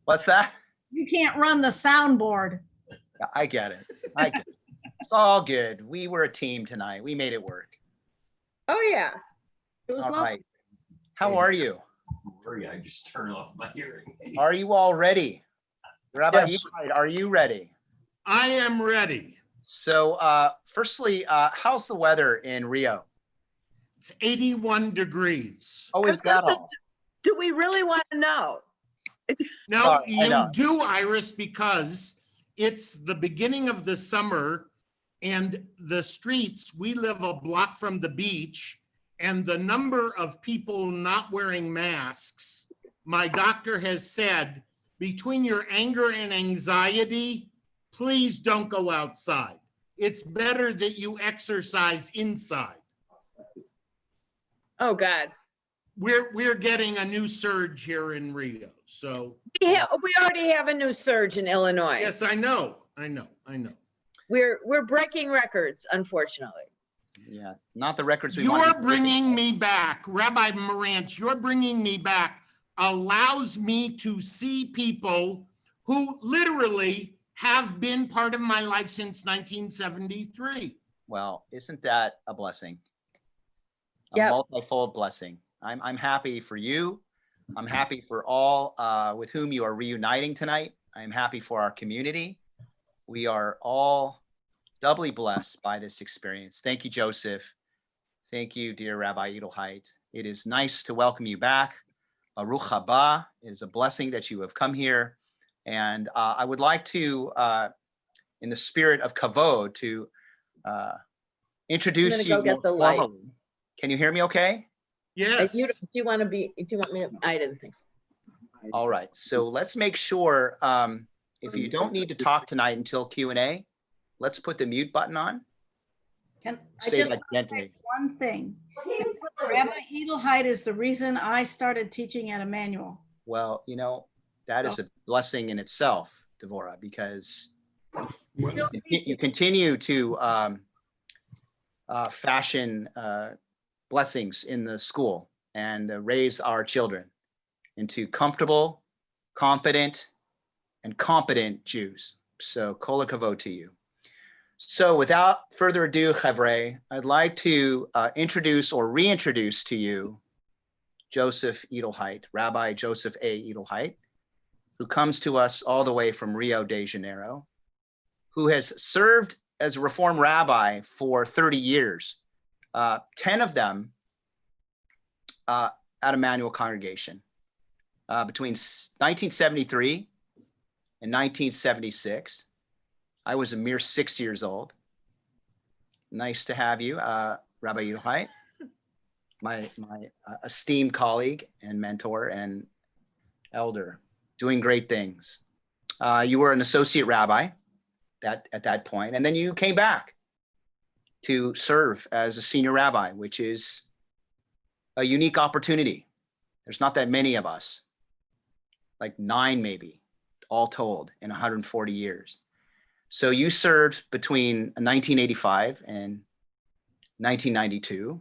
What's that? You can't run the soundboard. I get it. It's all good. We were a team tonight. We made it work. Oh, yeah. It was All lovely. right. How are you? I just turned off my hearing aids. Are you all ready? Rabbi Yes. Edelheit, are you ready? I am ready. So firstly, how's the weather in Rio? It's 81 degrees. Oh, is that all? Do we really want to know? Now, Sorry, I you know. do, Iris, because it's the beginning of the summer and the streets, we live a block from the beach, and the number of people not wearing masks, my doctor has said, between your anger and anxiety, please don't go outside. It's better that you exercise inside. Oh, God. We're getting a new surge here in Rio, so. We already have a new surge in Illinois. Yes, I know. We're breaking records, unfortunately. Yeah, not the records we want. You're bringing me back, Rabbi Marantz, you're bringing me back, allows me to see people who literally have been part of my life since 1973. Well, isn't that a blessing? A Yep. multifold blessing. I'm happy for you. I'm happy for all with whom you are reuniting tonight. I'm happy for our community. We are all doubly blessed by this experience. Thank you, Joseph. Thank you, dear Rabbi Edelheit. It is nice to welcome you back. Baruch haba. It is a blessing that you have come here. And I would like to, in the spirit of kavod, to introduce I'm you gonna go get the more light. formally. Can you hear me okay? Yes. Do you want me to? I didn't think so. All right. So let's make sure if you don't need to talk tonight until Q&A, let's put the mute button on. I Say just that want to say gently. one thing. Rabbi Edelheit is the reason I started teaching at Emanuel. Well, you know, that is a blessing in itself, Devorah, because you continue to fashion blessings in the school and raise our children into comfortable, confident, and competent Jews. So kol hakavod to you. So without further ado, Chavrei, I'd like to introduce or reintroduce to you Joseph Edelheit, Rabbi Joseph A. Edelheit, who comes to us all the way from Rio de Janeiro, who has served as a Reform rabbi for 30 years, 10 of them at Emanuel Congregation. Between 1973 and 1976, I was a mere 6 years old. Nice to have you, Rabbi Edelheit, my esteemed colleague and mentor and elder, doing great things. You were an associate rabbi at that point, and then you came back to serve as a senior rabbi, which is a unique opportunity. There's not that many of us, like 9 maybe, all told, in 140 years. So you served between 1985 and 1992.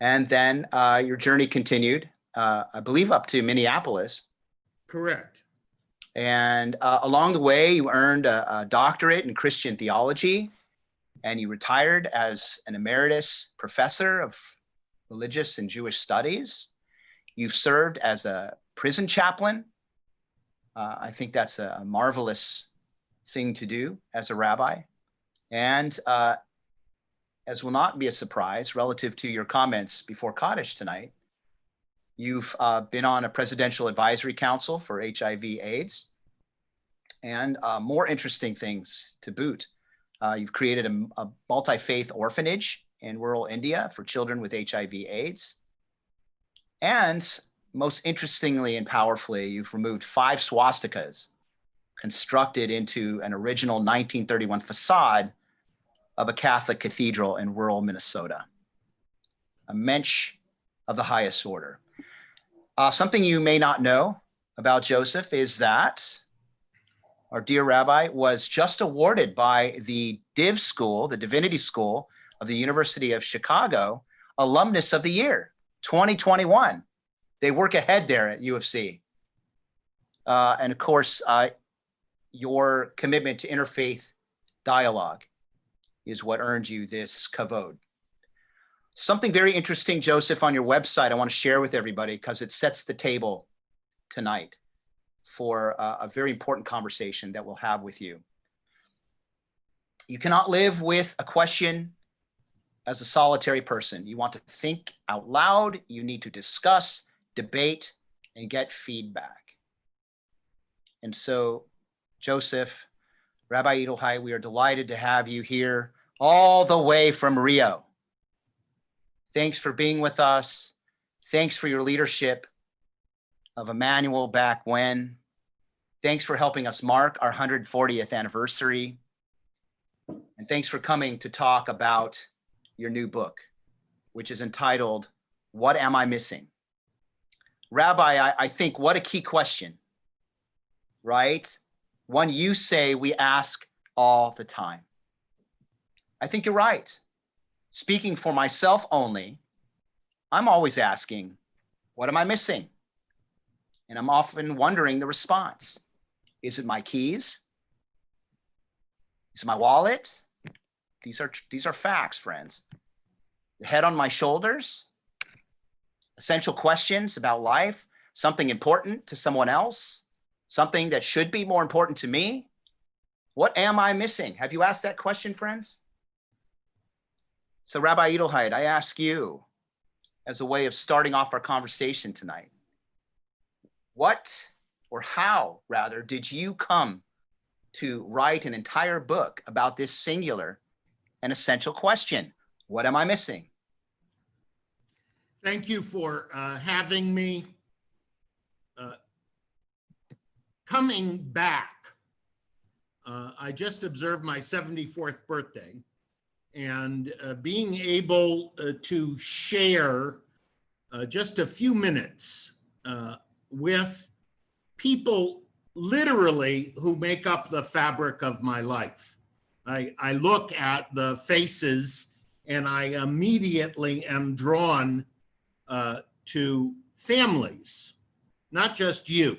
And then your journey continued, I believe, up to Minneapolis. Correct. And along the way, you earned a doctorate in Christian theology, and you retired as an emeritus professor of religious and Jewish studies. You've served as a prison chaplain. I think that's a marvelous thing to do as a rabbi. And as will not be a surprise relative to your comments before Kaddish tonight, you've been on a presidential advisory council for HIV/AIDS, and more interesting things to boot. You've created a multi-faith orphanage in rural India for children with HIV/AIDS. And most interestingly and powerfully, you've removed 5 swastikas constructed into an original 1931 facade of a Catholic cathedral in rural Minnesota. A mensch of the highest order. Something you may not know about Joseph is that our dear rabbi was just awarded by the Div School, the Divinity School of the University of Chicago, Alumnus of the Year, 2021. They work ahead there at U of C. And of course, your commitment to interfaith dialogue is what earned you this kavod. Something very interesting, Joseph, on your website I want to share with everybody because it sets the table tonight for a very important conversation that we'll have with you. You cannot live with a question as a solitary person. You want to think out loud. You need to discuss, debate, and get feedback. And so, Joseph, Rabbi Edelheit, we are delighted to have you here all the way from Rio. Thanks for being with us. Thanks for your leadership of Emanuel back when. Thanks for helping us mark our 140th anniversary. And thanks for coming to talk about your new book, which is entitled, What Am I Missing? Rabbi, I think what a key question, right? One you say we ask all the time. I think you're right. Speaking for myself only, I'm always asking, what am I missing? And I'm often wondering the response. Is it my keys? Is it my wallet? These are facts, friends. The head on my shoulders, essential questions about life, something important to someone else, something that should be more important to me. What am I missing? Have you asked that question, friends? So Rabbi Edelheit, I ask you as a way of starting off our conversation tonight, what, or how rather, did you come to write an entire book about this singular and essential question? What am I missing? Thank you for having me. Coming back, I just observed my 74th birthday, and being able to share just a few minutes with people literally who make up the fabric of my life. I look at the faces and I immediately am drawn to families, not just you.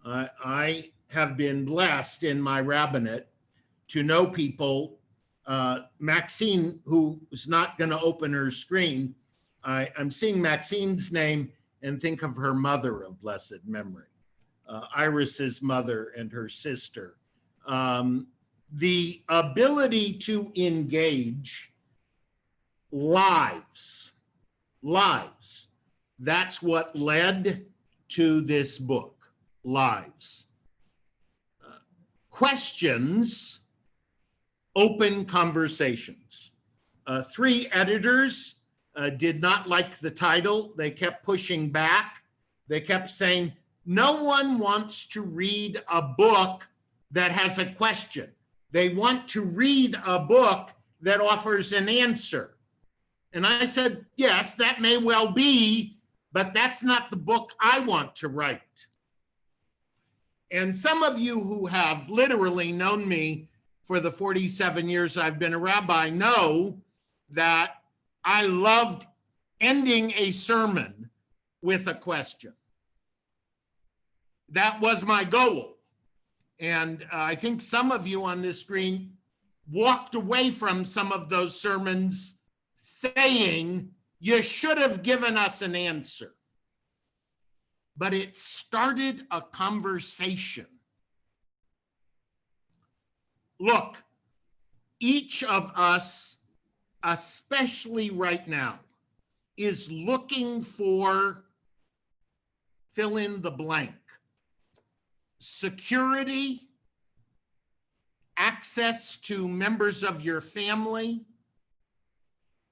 I have been blessed in my rabbinate to know people. Maxine, who is not going to open her screen, I'm seeing Maxine's name and think of her mother of blessed memory, Iris's mother and her sister. The ability to engage lives, that's what led to this book, Lives. Questions, open conversations. 3 editors did not like the title. They kept pushing back. They kept saying, no one wants to read a book that has a question. They want to read a book that offers an answer. And I said, yes, that may well be, but that's not the book I want to write. And some of you who have literally known me for the 47 years I've been a rabbi know that I loved ending a sermon with a question. That was my goal. And I think some of you on this screen walked away from some of those sermons saying, you should have given us an answer. But it started a conversation. Look, each of us, especially right now, is looking for fill in the blank. Security, access to members of your family.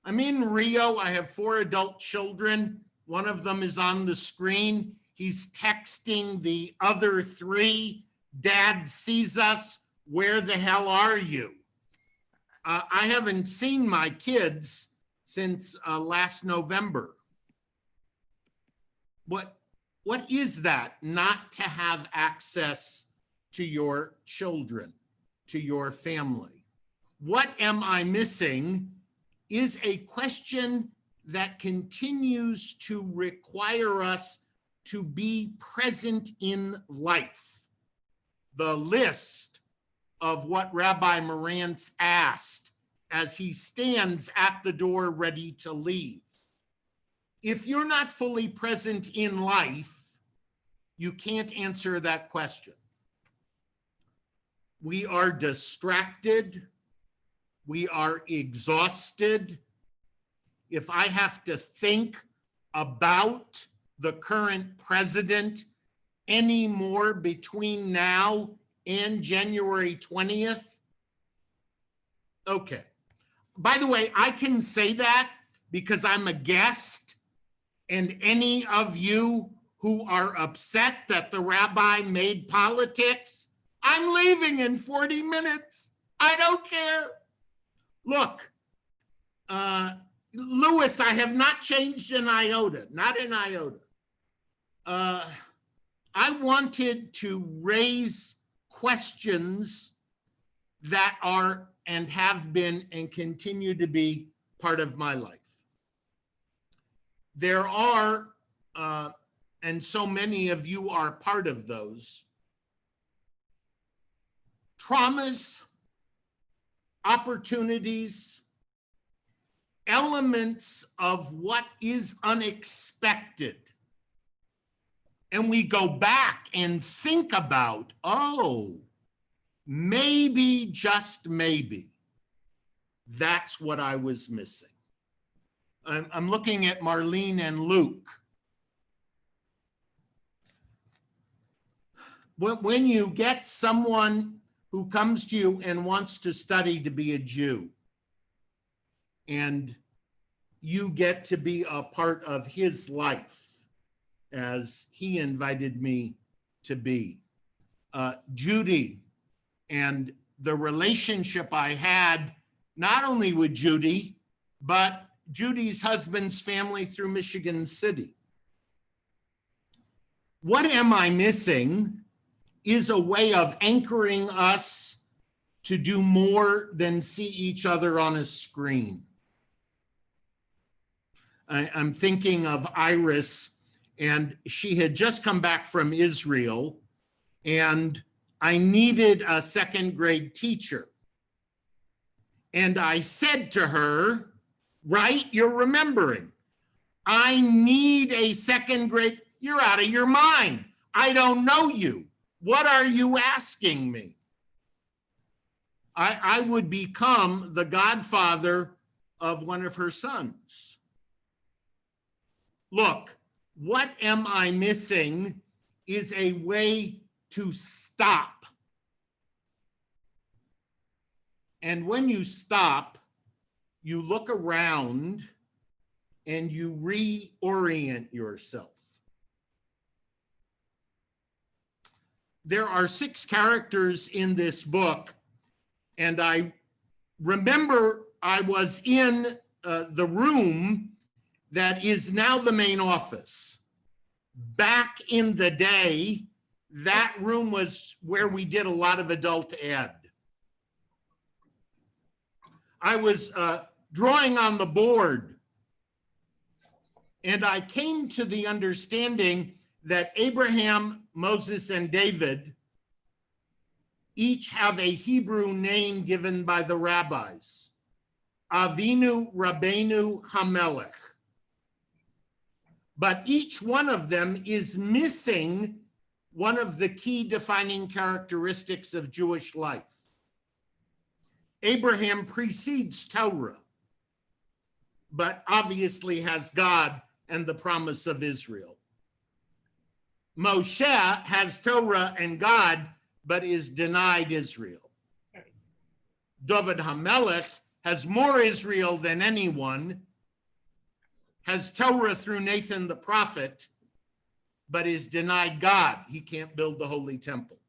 I'm in Rio. I have 4 adult children. One of them is on the screen. He's texting the other 3. Dad sees us. Where the hell are you? I haven't seen my kids since last November. What is that, not to have access to your children, to your family? What am I missing is a question that continues to require us to be present in life. The list of what Rabbi Marantz asked as he stands at the door ready to leave. If you're not fully present in life, you can't answer that question. We are distracted. We are exhausted. If I have to think about the current president anymore between now and January 20th, okay. By the way, I can say that because I'm a guest, and any of you who are upset that the rabbi made politics, I'm leaving in 40 minutes. I don't care. Look, Louis, I have not changed an iota, not an iota. I wanted to raise questions that are and have been and continue to be part of my life. There are, and so many of you are part of those, traumas, opportunities, elements of what is unexpected. And we go back and think about, oh, maybe, just maybe, that's what I was missing. I'm looking at Marlene and Luke. When you get someone who comes to you and wants to study to be a Jew, and you get to be a part of his life as he invited me to be. Judy and the relationship I had, not only with Judy, but Judy's husband's family through Michigan City. What am I missing is a way of anchoring us to do more than see each other on a screen. I'm thinking of Iris, and she had just come back from Israel, and I needed a second grade teacher. And I said to her, right, you're remembering, I need a second grade, you're out of your mind. I don't know you. What are you asking me? I would become the godfather of one of her sons. Look, what am I missing is a way to stop. And when you stop, you look around and you reorient yourself. There are 6 characters in this book, and I remember I was in the room that is now the main office. Back in the day, that room was where we did a lot of adult ed. I was drawing on the board, and I came to the understanding that Abraham, Moses, and David each have a Hebrew name given by the rabbis, Avinu Rabbeinu Hamelech. But each one of them is missing one of the key defining characteristics of Jewish life. Abraham precedes Torah, but obviously has God and the promise of Israel. Moshe has Torah and God, but is denied Israel. David HaMelech has more Israel than anyone, has Torah through Nathan the prophet, but is denied God. He can't build the holy temple.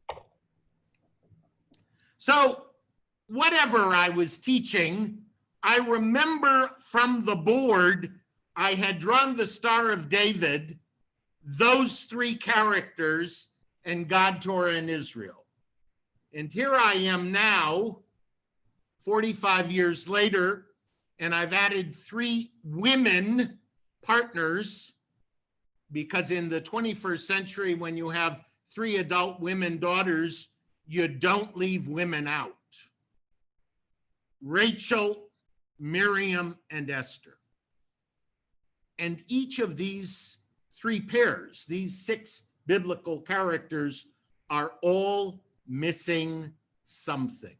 So whatever I was teaching, I remember from the board, I had drawn the Star of David, those 3 characters, and God, Torah, and Israel. And here I am now, 45 years later, and I've added 3 women partners, because in the 21st century, when you have 3 adult women daughters, you don't leave women out. Rachel, Miriam, and Esther. And each of these 3 pairs, these 6 biblical characters, are all missing something.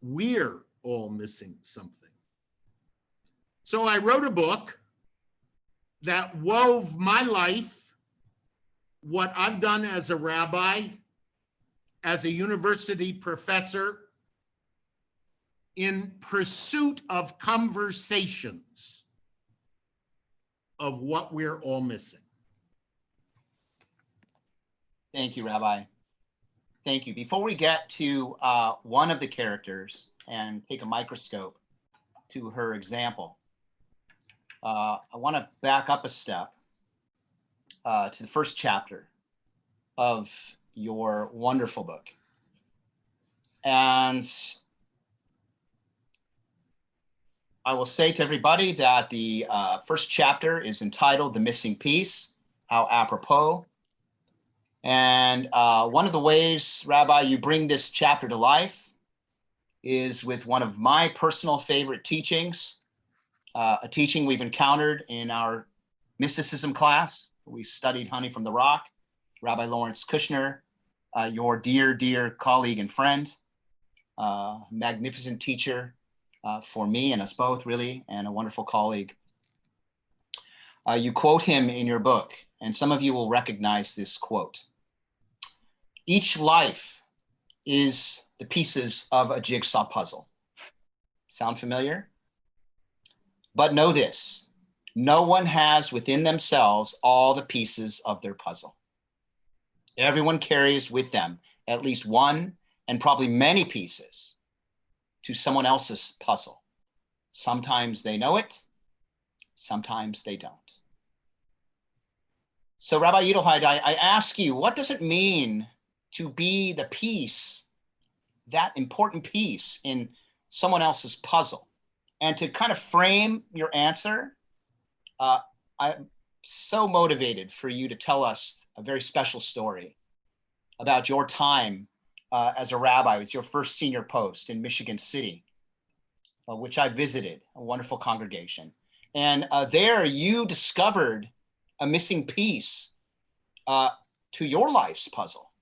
We're all missing something. So I wrote a book that wove my life, what I've done as a rabbi, as a university professor, in pursuit of conversations of what we're all missing. Thank you, Rabbi. Thank you. Before we get to one of the characters and take a microscope to her example, I want to back up a step to the first chapter of your wonderful book. And I will say to everybody that the first chapter is entitled The Missing Piece, How Apropos. And one of the ways, Rabbi, you bring this chapter to life is with one of my personal favorite teachings, a teaching we've encountered in our mysticism class. We studied Honey from the Rock, Rabbi Lawrence Kushner, your dear, dear colleague and friend, magnificent teacher for me and us both, really, and a wonderful colleague. You quote him in your book, and some of you will recognize this quote. Each life is the pieces of a jigsaw puzzle. Sound familiar? But know this, no one has within themselves all the pieces of their puzzle. Everyone carries with them at least one and probably many pieces to someone else's puzzle. Sometimes they know it, sometimes they don't. So Rabbi Edelheit, I ask you, what does it mean to be the piece, that important piece in someone else's puzzle? And to kind of frame your answer, I'm so motivated for you to tell us a very special story about your time as a rabbi. It's your first senior post in Michigan City, which I visited, a wonderful congregation. And there you discovered a missing piece to your life's puzzle.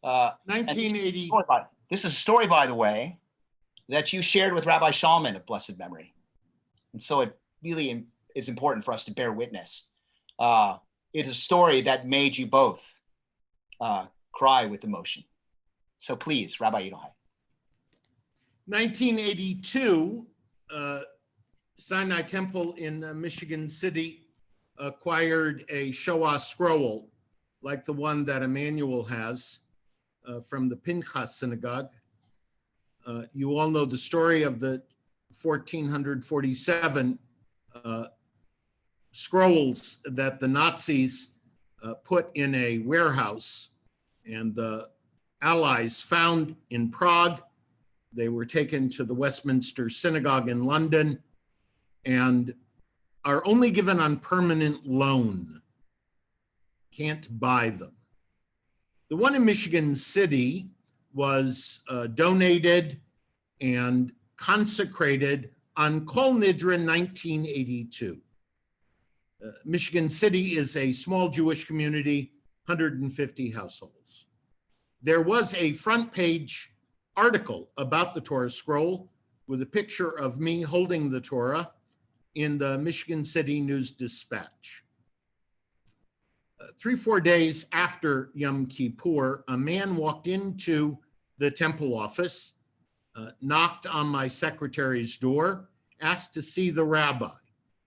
1980. This is a story, by the way, that you shared with Rabbi Shalman of blessed memory. And so it really is important for us to bear witness. It is a story that made you both cry with emotion. So please, Rabbi Edelheit. 1982, Sinai Temple in Michigan City acquired a Shoah scroll like the one that Emanuel has from the Pinchas Synagogue. You all know the story of the 1447 scrolls that the Nazis put in a warehouse, and the Allies found in Prague. They were taken to the Westminster Synagogue in London and are only given on permanent loan. Can't buy them. The one in Michigan City was donated and consecrated on Kol Nidre 1982. Michigan City is a small Jewish community, 150 households. There was a front page article about the Torah scroll with a picture of me holding the Torah in the Michigan City News Dispatch. 3-4 days after Yom Kippur, a man walked into the temple office, knocked on my secretary's door, asked to see the rabbi.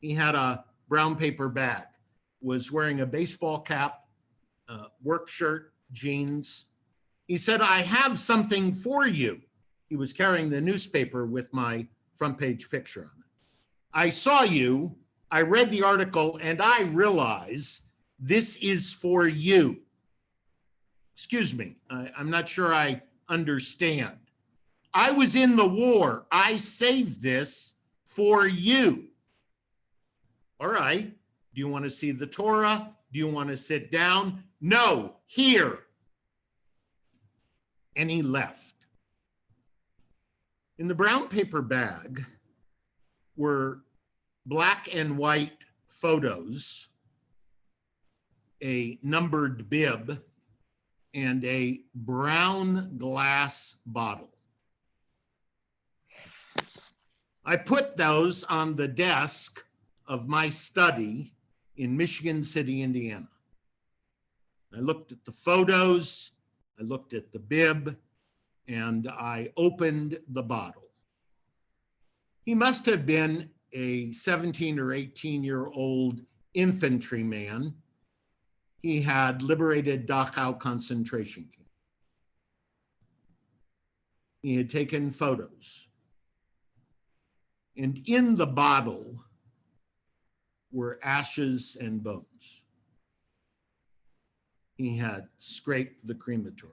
He had a brown paper bag, was wearing a baseball cap, work shirt, jeans. He said, "I have something for you." He was carrying the newspaper with my front page picture on it. "I saw you, I read the article, and I realize this is for you." Excuse me, I'm not sure I understand. "I was in the war. I saved this for you." All right, do you want to see the Torah? Do you want to sit down? No, here. And he left. In the brown paper bag were black and white photos, a numbered bib, and a brown glass bottle. I put those on the desk of my study in Michigan City, Indiana. I looked at the photos, I looked at the bib, and I opened the bottle. He must have been a 17 or 18-year-old infantryman. He had liberated Dachau concentration camp. He had taken photos. And in the bottle were ashes and bones. He had scraped the crematory.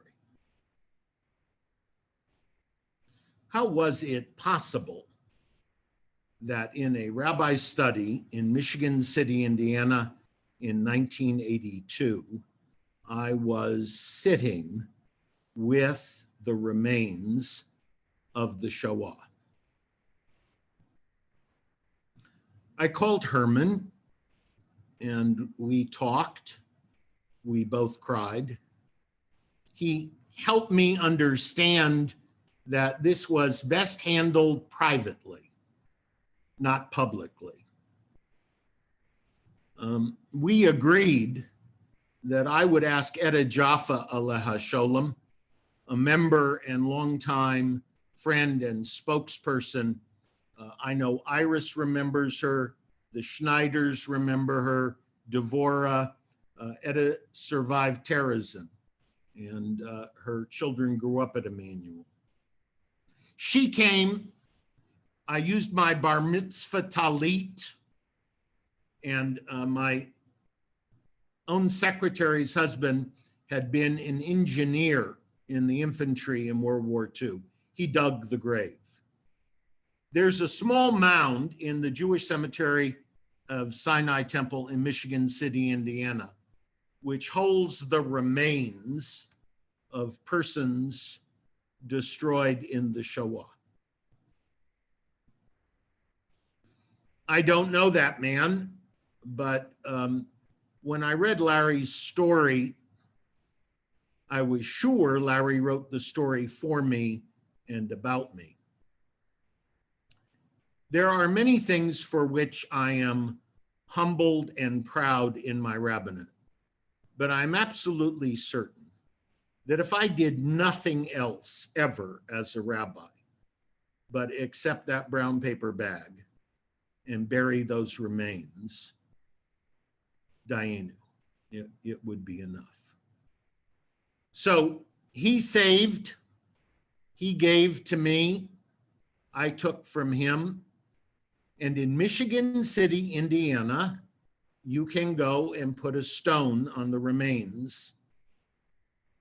How was it possible that in a rabbi study in Michigan City, Indiana in 1982, I was sitting with the remains of the Shoah? I called Herman and we talked. We both cried. He helped me understand that this was best handled privately, not publicly. We agreed that I would ask Etta Jaffa Aleha Sholem, a member and longtime friend and spokesperson. I know Iris remembers her, the Schneiders remember her, Devorah. Etta survived terrorism, and her children grew up at Emanuel. She came, I used my bar mitzvah talit, and my own secretary's husband had been an engineer in the infantry in World War II. He dug the grave. There's a small mound in the Jewish cemetery of Sinai Temple in Michigan City, Indiana, which holds the remains of persons destroyed in the Shoah. I don't know that man, but when I read Larry's story, I was sure Larry wrote the story for me and about me. There are many things for which I am humbled and proud in my rabbinate, but I'm absolutely certain that if I did nothing else ever as a rabbi, but accept that brown paper bag and bury those remains, Dayenu, it would be enough. So he saved, he gave to me, I took from him. And in Michigan City, Indiana, you can go and put a stone on the remains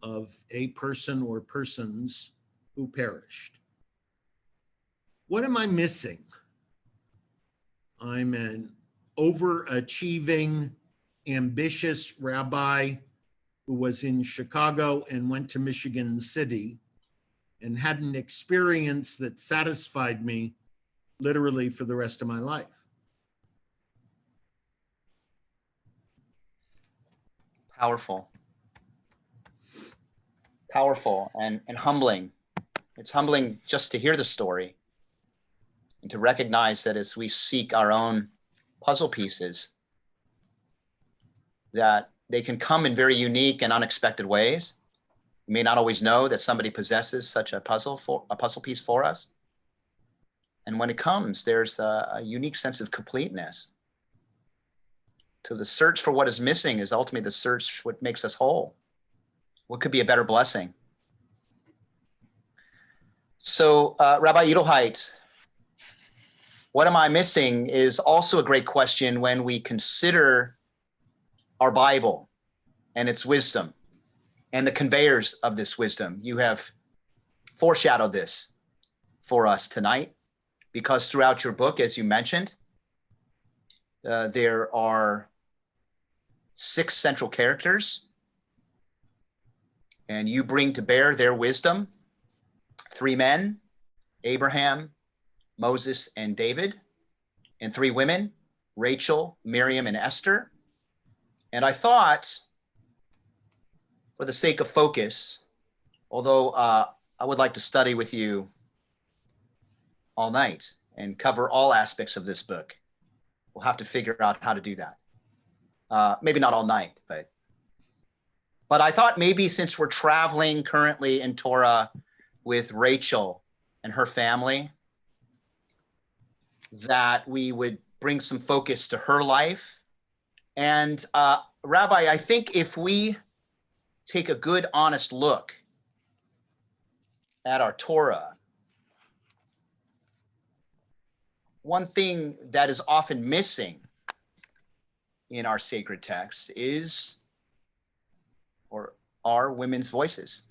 of a person or persons who perished. What am I missing? I'm an overachieving, ambitious rabbi who was in Chicago and went to Michigan City and had an experience that satisfied me literally for the rest of my life. Powerful. Powerful and humbling. It's humbling just to hear the story and to recognize that as we seek our own puzzle pieces, that they can come in very unique and unexpected ways. We may not always know that somebody possesses such a puzzle piece for us. And when it comes, there's a unique sense of completeness. So the search for what is missing is ultimately the search for what makes us whole. What could be a better blessing? So Rabbi Edelheit, what am I missing is also a great question when we consider our Bible and its wisdom and the conveyors of this wisdom. You have foreshadowed this for us tonight, because throughout your book, as you mentioned, There are 6 central characters, and you bring to bear their wisdom. 3 men, Abraham, Moses, and David, and 3 women, Rachel, Miriam, and Esther. And I thought, for the sake of focus, although I would like to study with you all night and cover all aspects of this book, we'll have to figure out how to do that. Maybe not all night, but I thought maybe since we're traveling currently in Torah with Rachel and her family, that we would bring some focus to her life. And Rabbi, I think if we take a good, honest look at our Torah, one thing that is often missing in our sacred texts is, or are, women's voices,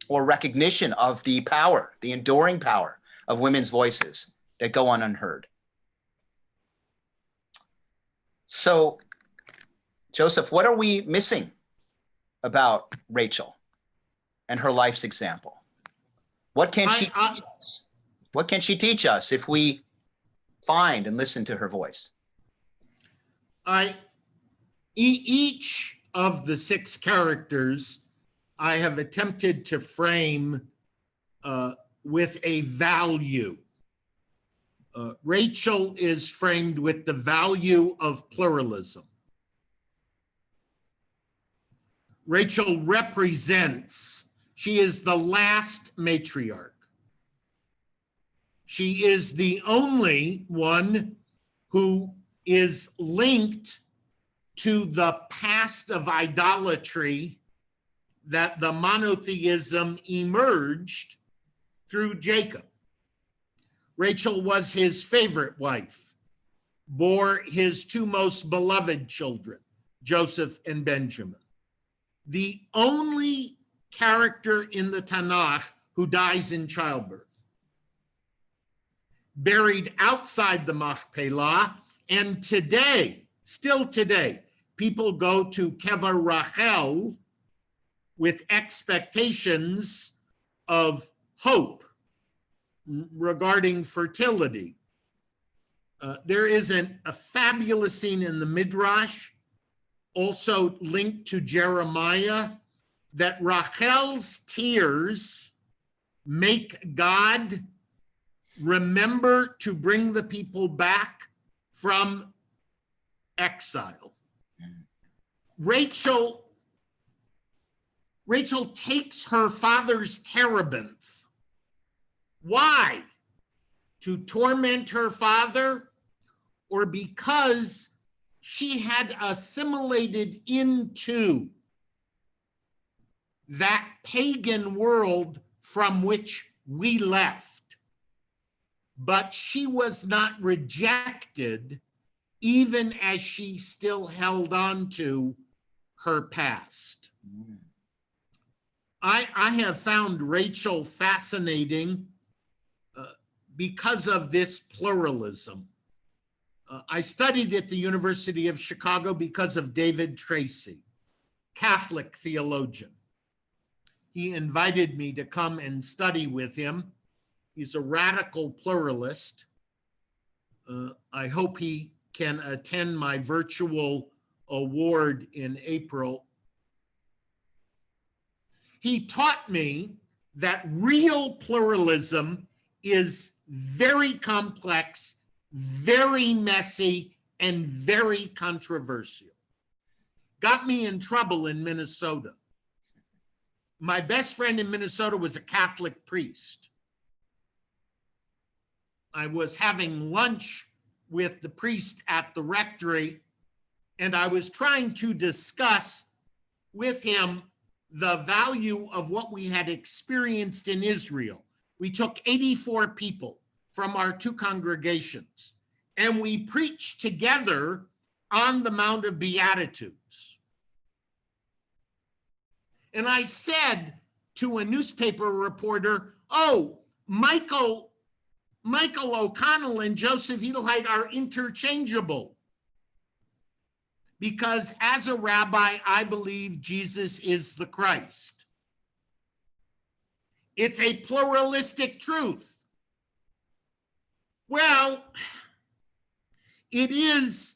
or recognition of the power, the enduring power of women's voices that go on unheard. So, Joseph, what are we missing about Rachel and her life's example? What can she teach us? What can she teach us if we find and listen to her voice? Each of the 6 characters I have attempted to frame with a value. Rachel is framed with the value of pluralism. Rachel represents, she is the last matriarch. She is the only one who is linked to the past of idolatry that the monotheism emerged through Jacob. Rachel was his favorite wife, bore his 2 most beloved children, Joseph and Benjamin. The only character in the Tanakh who dies in childbirth. Buried outside the Machpelah, and today, still today, people go to Kever Rachel with expectations of hope regarding fertility. There is a fabulous scene in the Midrash, also linked to Jeremiah, that Rachel's tears make God remember to bring the people back from exile. Rachel takes her father's terebinth. Why? To torment her father, or because she had assimilated into that pagan world from which we left. But she was not rejected, even as she still held on to her past. I have found Rachel fascinating because of this pluralism. I studied at the University of Chicago because of David Tracy, Catholic theologian. He invited me to come and study with him. He's a radical pluralist. I hope he can attend my virtual award in April. He taught me that real pluralism is very complex, very messy, and very controversial. Got me in trouble in Minnesota. My best friend in Minnesota was a Catholic priest. I was having lunch with the priest at the rectory, and I was trying to discuss with him the value of what we had experienced in Israel. We took 84 people from our 2 congregations, and we preached together on the Mount of Beatitudes. And I said to a newspaper reporter, "Oh, Michael Michael O'Connell and Joseph Edelheit are interchangeable. Because as a rabbi, I believe Jesus is the Christ. It's a pluralistic truth. Well, it is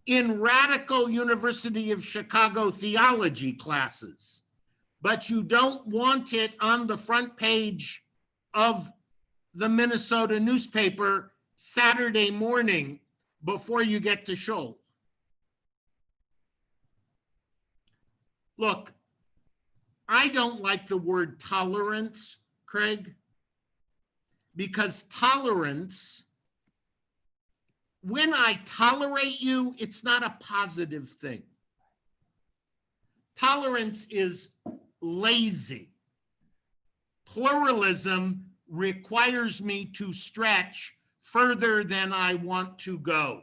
in radical University of Chicago theology classes, but you don't want it on the front page of the Minnesota newspaper Saturday morning before you get to Shoal. Look, I don't like the word tolerance, Craig, because tolerance, when I tolerate you, it's not a positive thing. Tolerance is lazy. Pluralism requires me to stretch further than I want to go.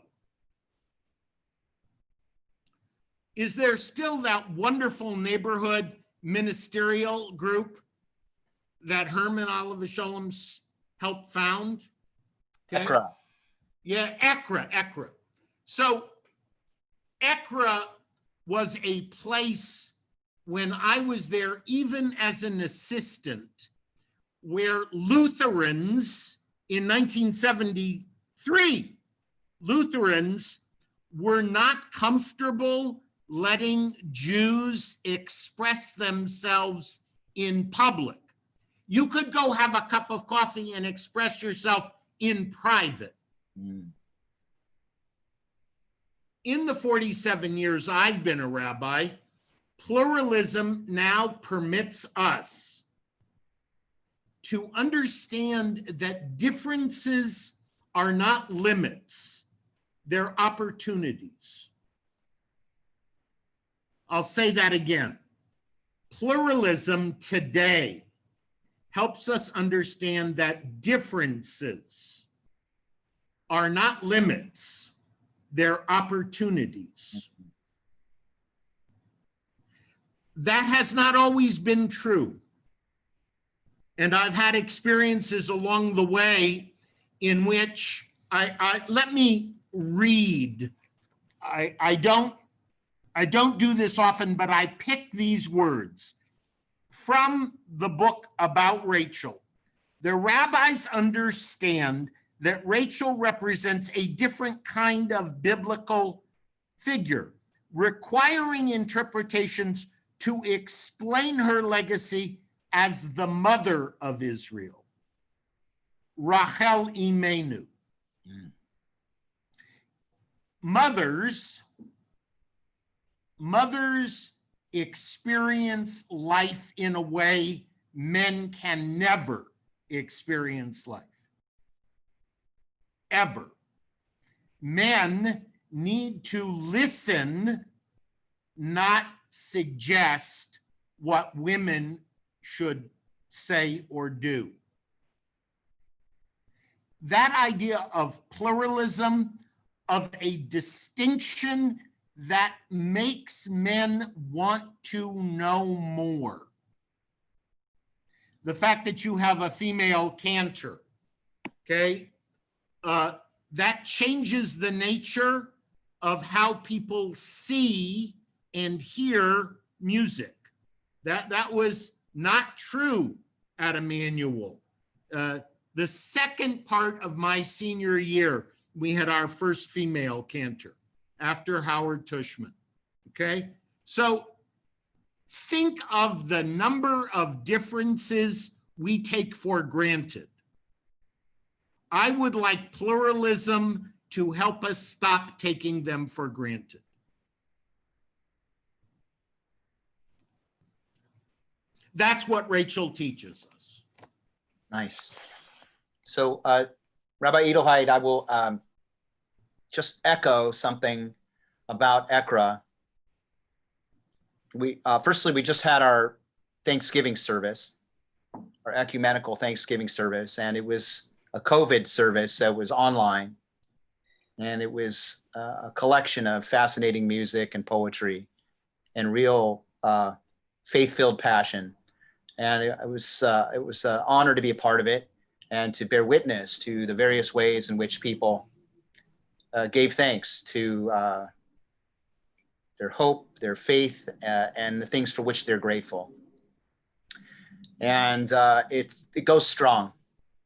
Is there still that wonderful neighborhood ministerial group that Herman Oliver Sholem helped found? Okay. Ekra. Yeah, ECRA. So ECRA was a place when I was there, even as an assistant, where Lutherans in 1973, Lutherans were not comfortable letting Jews express themselves in public. You could go have a cup of coffee and express yourself in private. In the 47 years I've been a rabbi, pluralism now permits us to understand that differences are not limits, they're opportunities. I'll say that again. Pluralism today helps us understand that differences are not limits, they're opportunities. That has not always been true. And I've had experiences along the way in which let me read. I don't do this often, but I pick these words from the book about Rachel. The rabbis understand that Rachel represents a different kind of biblical figure, requiring interpretations to explain her legacy as the mother of Israel, Rachel Imenu. Mothers experience life in a way men can never experience life, ever. Men need to listen, not suggest what women should say or do. That idea of pluralism, of a distinction that makes men want to know more. The fact that you have a female cantor, okay, that changes the nature of how people see and hear music. That was not true at Emanuel. The second part of my senior year, we had our first female cantor after Howard Tushman, okay? So think of the number of differences we take for granted. I would like pluralism to help us stop taking them for granted. That's what Rachel teaches us. Nice. So, Rabbi Edelheit, I will just echo something about ECRA. Firstly, we just had our Thanksgiving service, our Ecumenical Thanksgiving service, and it was a COVID service that was online. And it was a collection of fascinating music and poetry and real faith-filled passion. And it was an honor to be a part of it. and to bear witness to the various ways in which people gave thanks to their hope, their faith, and the things for which they're grateful. And it goes strong.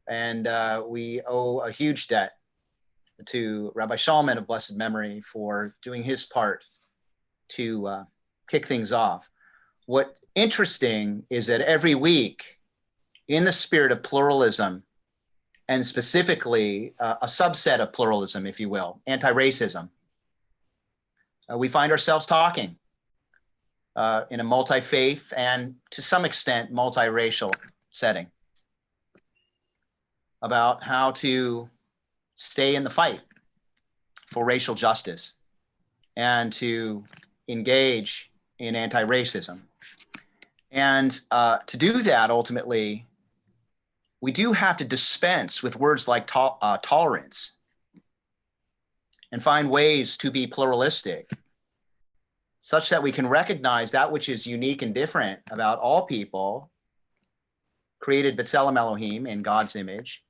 And we owe a huge debt to Rabbi Shalman of blessed memory for doing his part to kick things off. What's interesting is that every week, in the spirit of pluralism, and specifically a subset of pluralism, if you will, anti-racism, we find ourselves talking in a multi-faith and to some extent multiracial setting about how to stay in the fight for racial justice and to engage in anti-racism. And to do that, ultimately, we do have to dispense with words like tolerance and find ways to be pluralistic such that we can recognize that which is unique and different about all people created B'Tselem Elohim in God's image.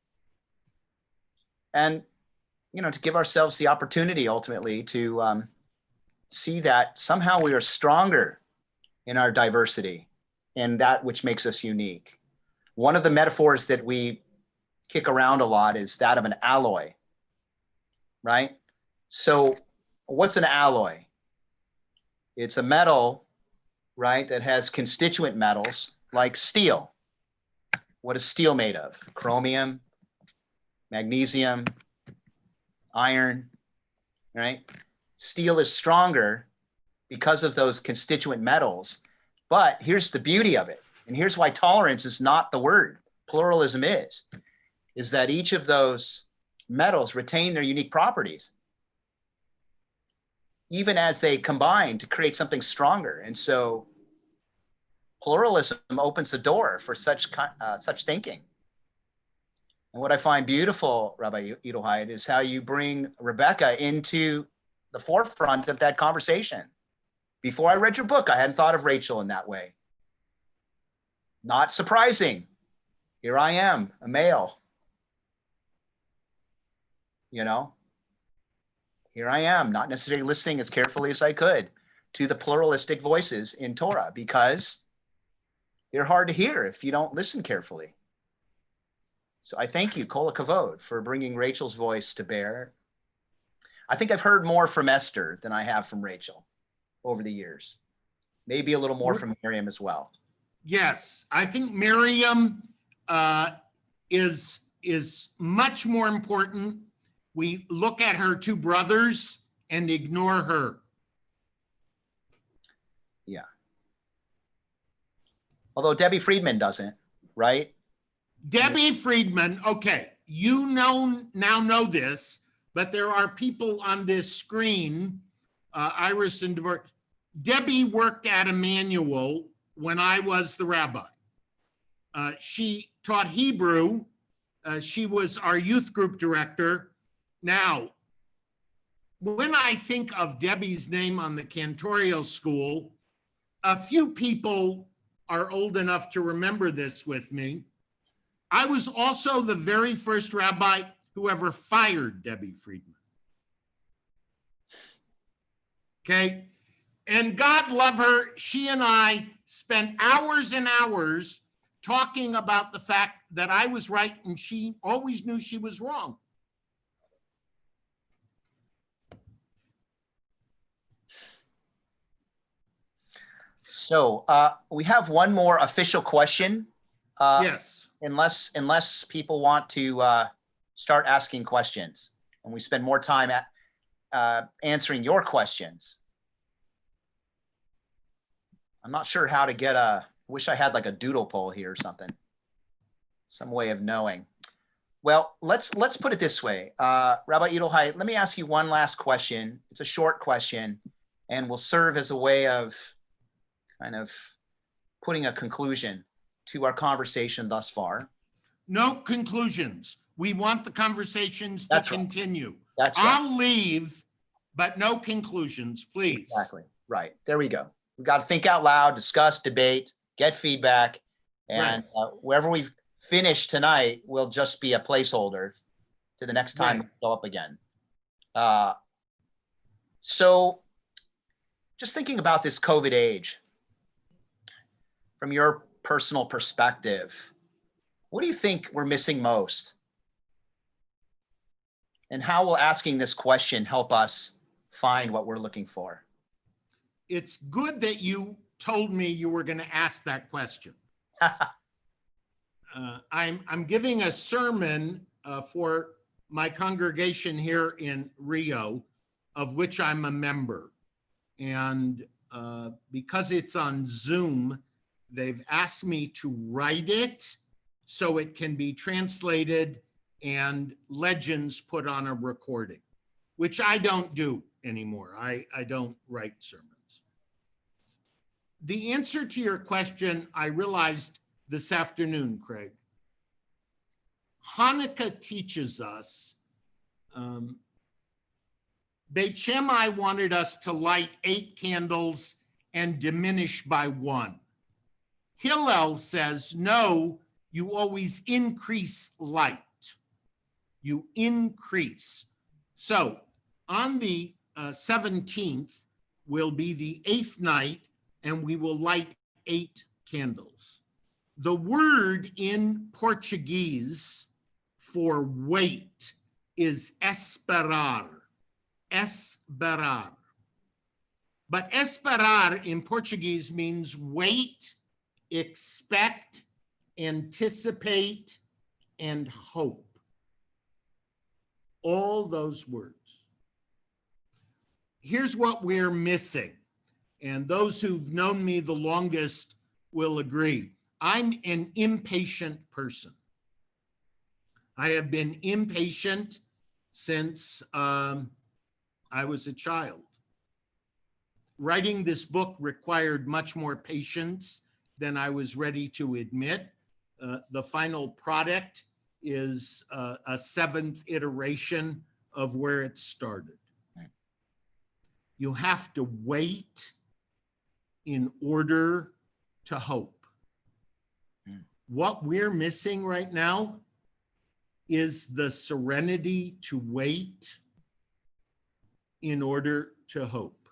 And, to give ourselves the opportunity ultimately to see that somehow we are stronger in our diversity and that which makes us unique. One of the metaphors that we kick around a lot is that of an alloy, right? So what's an alloy? It's a metal, right, that has constituent metals like steel. What is steel made of? Chromium, magnesium, iron, right? Steel is stronger because of those constituent metals. But here's the beauty of it. And here's why tolerance is not the word. Pluralism is that each of those metals retain their unique properties, even as they combine to create something stronger. And so pluralism opens the door for such thinking. And what I find beautiful, Rabbi Edelheit, is how you bring Rebecca into the forefront of that conversation. Before I read your book, I hadn't thought of Rachel in that way. Not surprising. Here I am, a male. Here I am, not necessarily listening as carefully as I could to the pluralistic voices in Torah because they're hard to hear if you don't listen carefully. So I thank you, Kol HaKavod, for bringing Rachel's voice to bear. I think I've heard more from Esther than I have from Rachel over the years. Maybe a little more from Miriam as well. Yes, I think Miriam is much more important. We look at her two brothers and ignore her. Yeah. Although Debbie Friedman doesn't, right? Debbie Friedman, okay, now know this, but there are people on this screen, Iris and Devor. Debbie worked at Emanuel when I was the rabbi. She taught Hebrew. She was our youth group director. Now, when I think of Debbie's name on the cantorial school, a few people are old enough to remember this with me. I was also the very first rabbi who ever fired Debbie Friedman. Okay? And God love her, she and I spent hours and hours talking about the fact that I was right and she always knew she was wrong. So we have one more official question. Yes. Unless people want to start asking questions and we spend more time answering your questions. I'm not sure how to wish I had like a doodle poll here or something. Some way of knowing. Well, let's put it this way. Rabbi Edelheit, let me ask you one last question. It's a short question and will serve as a way of kind of putting a conclusion to our conversation thus far. No conclusions. We want the conversations to continue. That's right. I'll leave, but no conclusions, please. Exactly. Right. There we go. We've got to think out loud, discuss, debate, get feedback, and wherever we finish tonight will just be a placeholder to the next time Right. we show up again. So just thinking about this COVID age, from your personal perspective, what do you think we're missing most? And how will asking this question help us find what we're looking for? It's good that you told me you were going to ask that question. I'm giving a sermon for my congregation here in Rio, of which I'm a member. And because it's on Zoom, they've asked me to write it so it can be translated and legends put on a recording, which I don't do anymore. I don't write sermons. The answer to your question, I realized this afternoon, Craig. Hanukkah teaches us, Beit Shammai wanted us to light 8 candles and diminish by 1. Hillel says, no, you always increase light. You increase. So on the 17th will be the 8th night, and we will light 8 candles. The word in Portuguese for wait is esperar. Esperar. But esperar in Portuguese means wait, expect, anticipate, and hope. All those words. Here's what we're missing. And those who've known me the longest will agree. I'm an impatient person. I have been impatient since I was a child. Writing this book required much more patience than I was ready to admit. The final product is a 7th iteration of where it started. You have to wait in order to hope. What we're missing right now is the serenity to wait in order to hope.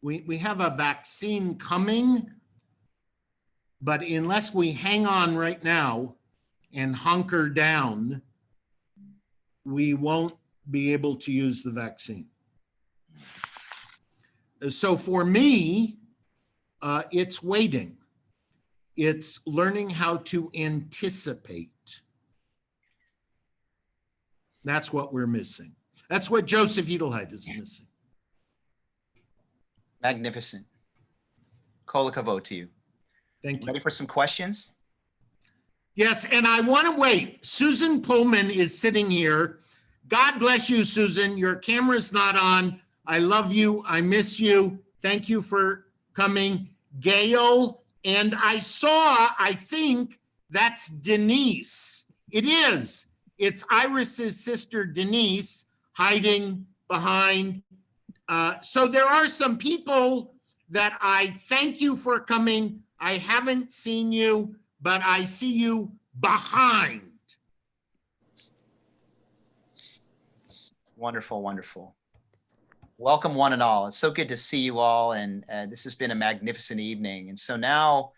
We have a vaccine coming, but unless we hang on right now and hunker down, we won't be able to use the vaccine. So for me, it's waiting. It's learning how to anticipate. That's what we're missing. That's what Joseph Edelheit is missing. Magnificent. Kol hakavod to you. Thank you. Ready for some questions? Yes, and I want to wait. Susan Pullman is sitting here. God bless you, Susan. Your camera's not on. I love you. I miss you. Thank you for coming. Gail, and I saw, I think that's Denise. It is. It's Iris's sister, Denise, hiding behind. So there are some people that I thank you for coming. I haven't seen you, but I see you behind. Wonderful, wonderful. Welcome one and all. It's so good to see you all, and this has been a magnificent evening. And so now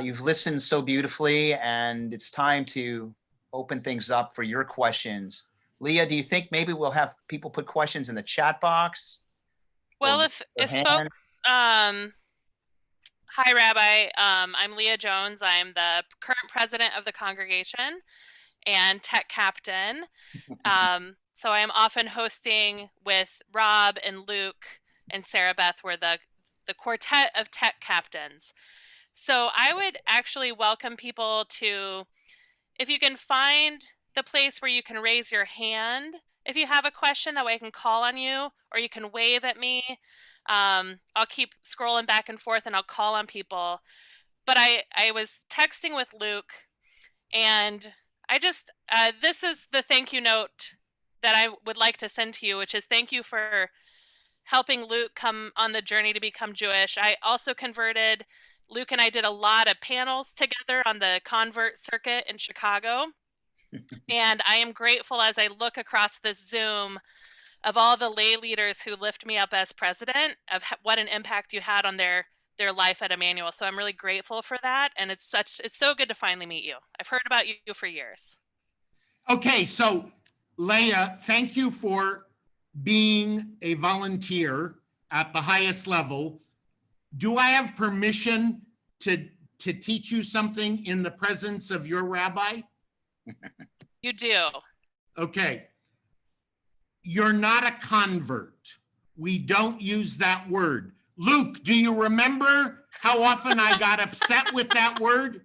you've listened so beautifully, and it's time to open things up for your questions. Leah, do you think maybe we'll have people put questions in the chat box? Well, Or if hand? folks, hi, Rabbi. I'm Leah Jones. I'm the current president of the congregation and tech captain. So I am often hosting with Rob and Luke and Sarah Beth. We're the quartet of tech captains. So I would actually welcome people to, if you can find the place where you can raise your hand, if you have a question, that way I can call on you, or you can wave at me. I'll keep scrolling back and forth and I'll call on people. But I was texting with Luke, and I just, this is the thank you note that I would like to send to you, which is thank you for helping Luke come on the journey to become Jewish. I also converted Luke and I did a lot of panels together on the convert circuit in Chicago. And I am grateful as I look across this Zoom of all the lay leaders who lift me up as president, of what an impact you had on their life at Emmanuel. So I'm really grateful for that. And it's so good to finally meet you. I've heard about you for years. Okay, so Leah, thank you for being a volunteer at the highest level. Do I have permission to teach you something in the presence of your rabbi? You do. Okay. You're not a convert. We don't use that word. Luke, do you remember how often I got upset with that word?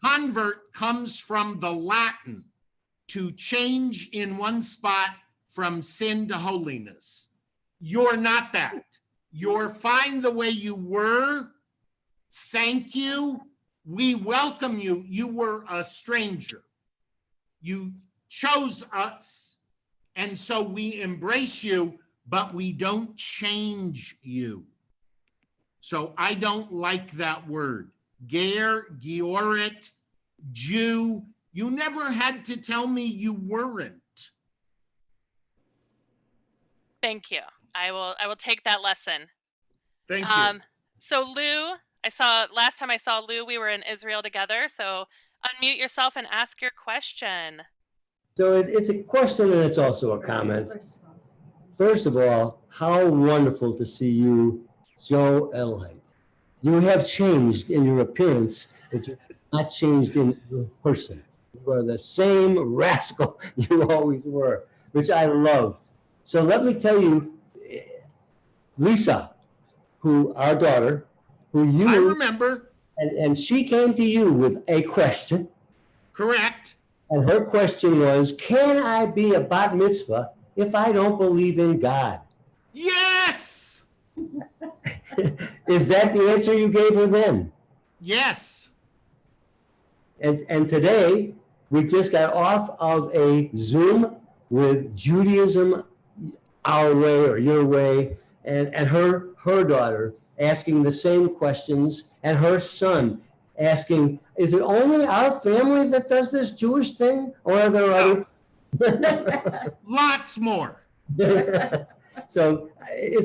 Convert comes from the Latin, to change in one spot from sin to holiness. You're not that. You're fine the way you were. Thank you. We welcome you. You were a stranger. You chose us, and so we embrace you, but we don't change you. So I don't like that word. Ger, Giorit, Jew. You never had to tell me you weren't. Thank you. I will take that lesson. Thank you. So Lou, last time I saw Lou, we were in Israel together. So unmute yourself and ask your question. So it's a question and it's also a comment. First of all, how wonderful to see you, Joe Edelheit. You have changed in your appearance, but you're not changed in your person. You are the same rascal you always were, which I loved. So let me tell you, Lisa, our daughter, I remember. And she came to you with a question. Correct. And her question was, can I be a bat mitzvah if I don't believe in God? Yes. Is that the answer you gave her then? Yes. And today, we just got off of a Zoom with Judaism our way or your way, and her daughter asking the same questions, and her son asking, is it only our family that does this Jewish thing, or are there other? Lots more. So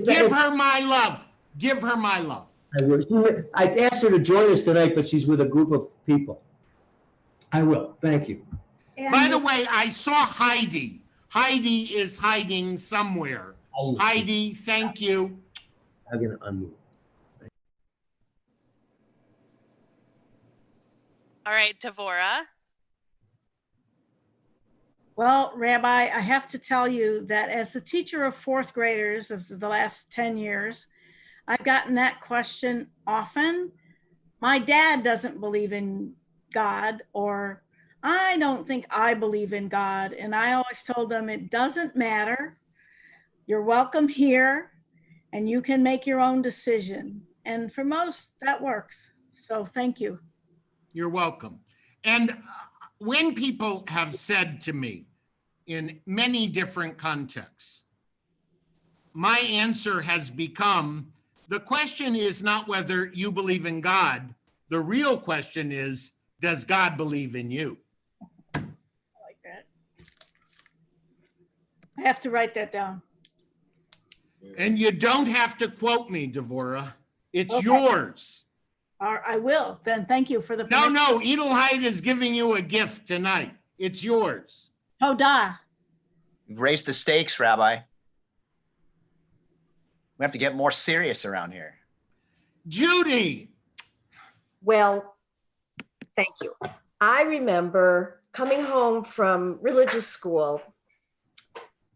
give her my love. Give her my love. I asked her to join us tonight, but she's with a group of people. I will. Thank you. By the way, I saw Heidi. Heidi is hiding somewhere. Heidi, thank you. I'm going to unmute. All right, Devorah. Well, Rabbi, I have to tell you that as the teacher of fourth graders of the last 10 years, I've gotten that question often. My dad doesn't believe in God, or I don't think I believe in God. And I always told them it doesn't matter. You're welcome here and you can make your own decision. And for most, that works. So thank you. You're welcome. And when people have said to me in many different contexts, my answer has become, the question is not whether you believe in God. The real question is, does God believe in you? I like that. I have to write that down. And you don't have to quote me, Devorah. It's Okay. yours. I will. Then thank you for the No, permission. no, Edelheit is giving you a gift tonight. It's yours. Todah. You've raised the stakes, Rabbi. We have to get more serious around here. Judy. Well, thank you. I remember coming home from religious school.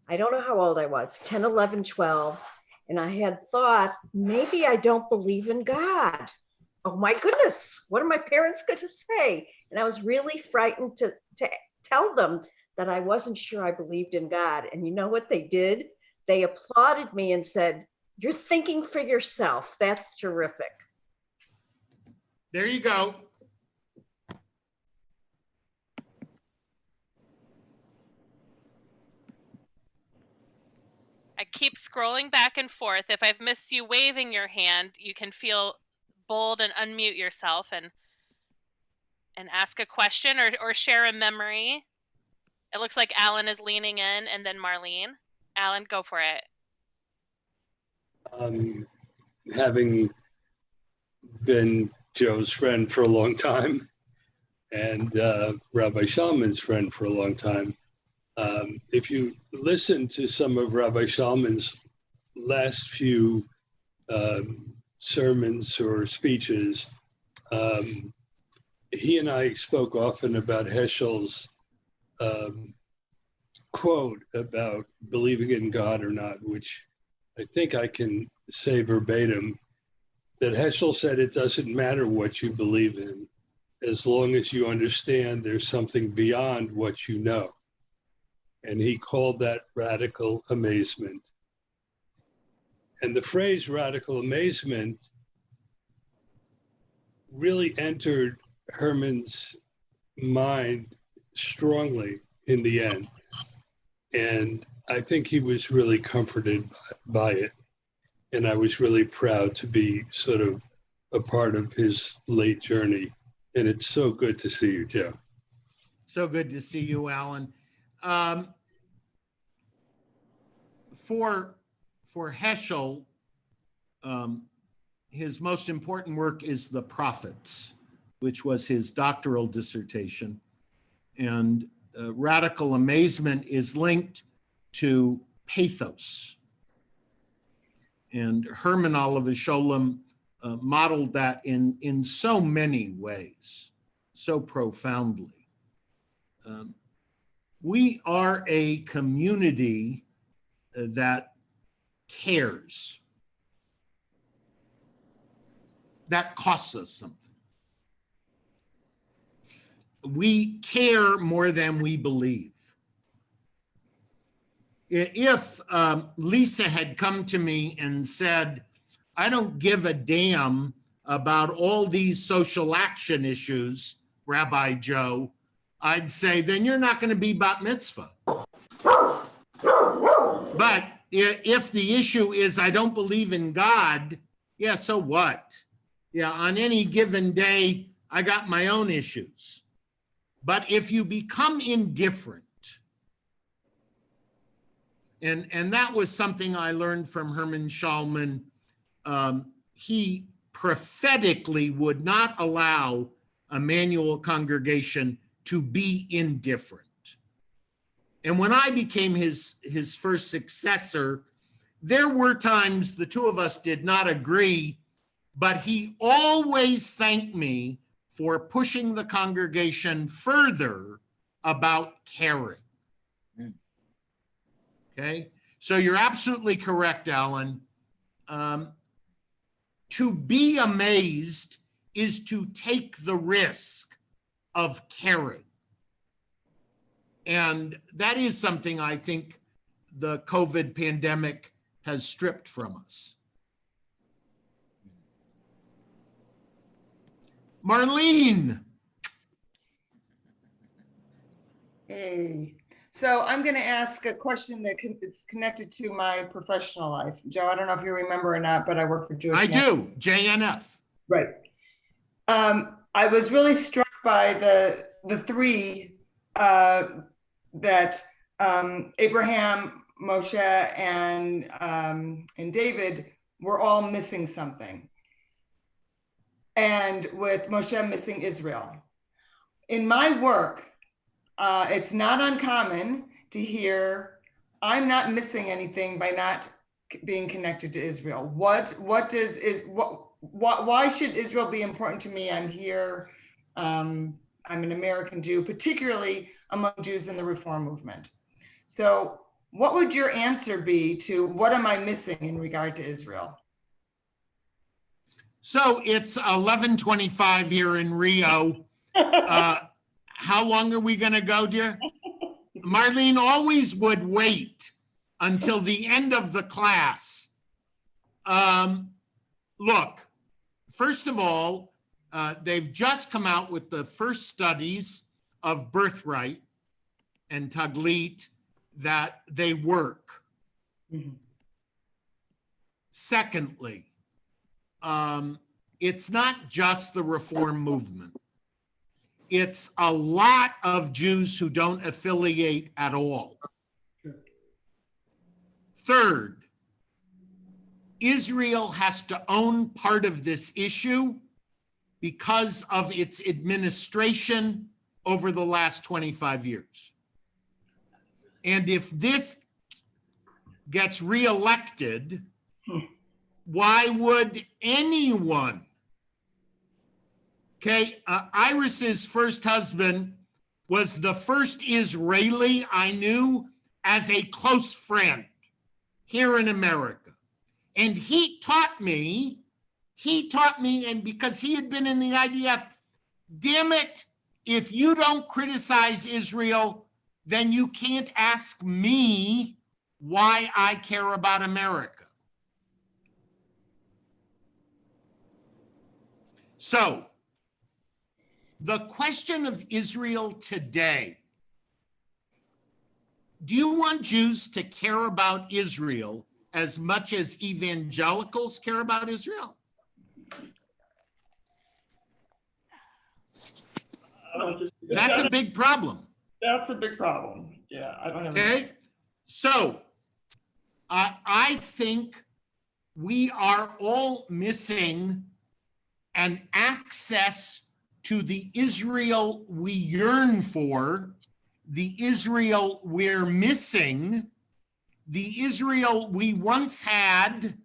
I don't know how old I was, 10, 11, 12. And I had thought, maybe I don't believe in God. Oh my goodness, what are my parents going to say? And I was really frightened to tell them that I wasn't sure I believed in God. And you know what they did? They applauded me and said, you're thinking for yourself. That's terrific. There you go. I keep scrolling back and forth. If I've missed you waving your hand, you can feel bold and unmute yourself and ask a question or share a memory. It looks like Alan is leaning in, and then Marlene. Alan, go for it. Having been Joe's friend for a long time and Rabbi Shalman's friend for a long time, if you listen to some of Rabbi Shalman's last few sermons or speeches, he and I spoke often about Heschel's quote about believing in God or not, which I think I can say verbatim, that Heschel said it doesn't matter what you believe in, as long as you understand there's something beyond what you know. And he called that radical amazement. And the phrase radical amazement really entered Herman's mind strongly in the end. And I think he was really comforted by it. And I was really proud to be sort of a part of his late journey. And it's so good to see you, Joe. So good to see you, Alan. For Heschel, his most important work is The Prophets, which was his doctoral dissertation. And radical amazement is linked to pathos. And Herman Oliver Sholem modeled that in so many ways, so profoundly. We are a community that cares. That costs us something. We care more than we believe. If Lisa had come to me and said, I don't give a damn about all these social action issues, Rabbi Joe, I'd say, then you're not going to be bat mitzvah. But if the issue is I don't believe in God, yeah, so what? Yeah, on any given day, I got my own issues. But if you become indifferent, and that was something I learned from Herman Schalman, he prophetically would not allow Emanuel Congregation to be indifferent. And when I became his first successor, there were times the two of us did not agree, but he always thanked me for pushing the congregation further about caring. Okay, so you're absolutely correct, Alan. To be amazed is to take the risk of caring. And that is something I think the COVID pandemic has stripped from us. Marlene. Hey, so I'm going to ask a question that is connected to my professional life. Joe, I don't know if you remember or not, but I work for Jewish. I do, JNF. Right. I was really struck by the three that Abraham, Moshe, and David were all missing something. And with Moshe missing Israel. In my work, it's not uncommon to hear, I'm not missing anything by not being connected to Israel. Why should Israel be important to me? I'm here, I'm an American Jew, particularly among Jews in the Reform movement. So what would your answer be to what am I missing in regard to Israel? So it's 11:25 here in Rio. How long are we going to go, dear? Marlene always would wait until the end of the class. Look, first of all, they've just come out with the first studies of birthright and taglit that they work. Mm-hmm. Secondly, it's not just the Reform movement. It's a lot of Jews who don't affiliate at all. Third, Israel has to own part of this issue because of its administration over the last 25 years. And if this gets reelected, why would anyone? Okay, Iris's first husband was the first Israeli I knew as a close friend here in America. And he taught me, and because he had been in the IDF, damn it, if you don't criticize Israel, then you can't ask me why I care about America. So, the question of Israel today, do you want Jews to care about Israel as much as evangelicals care about Israel? That's a big problem. That's a big problem. Yeah, I don't have. Okay, so I think we are all missing an access to the Israel we yearn for, the Israel we're missing, the Israel we once had.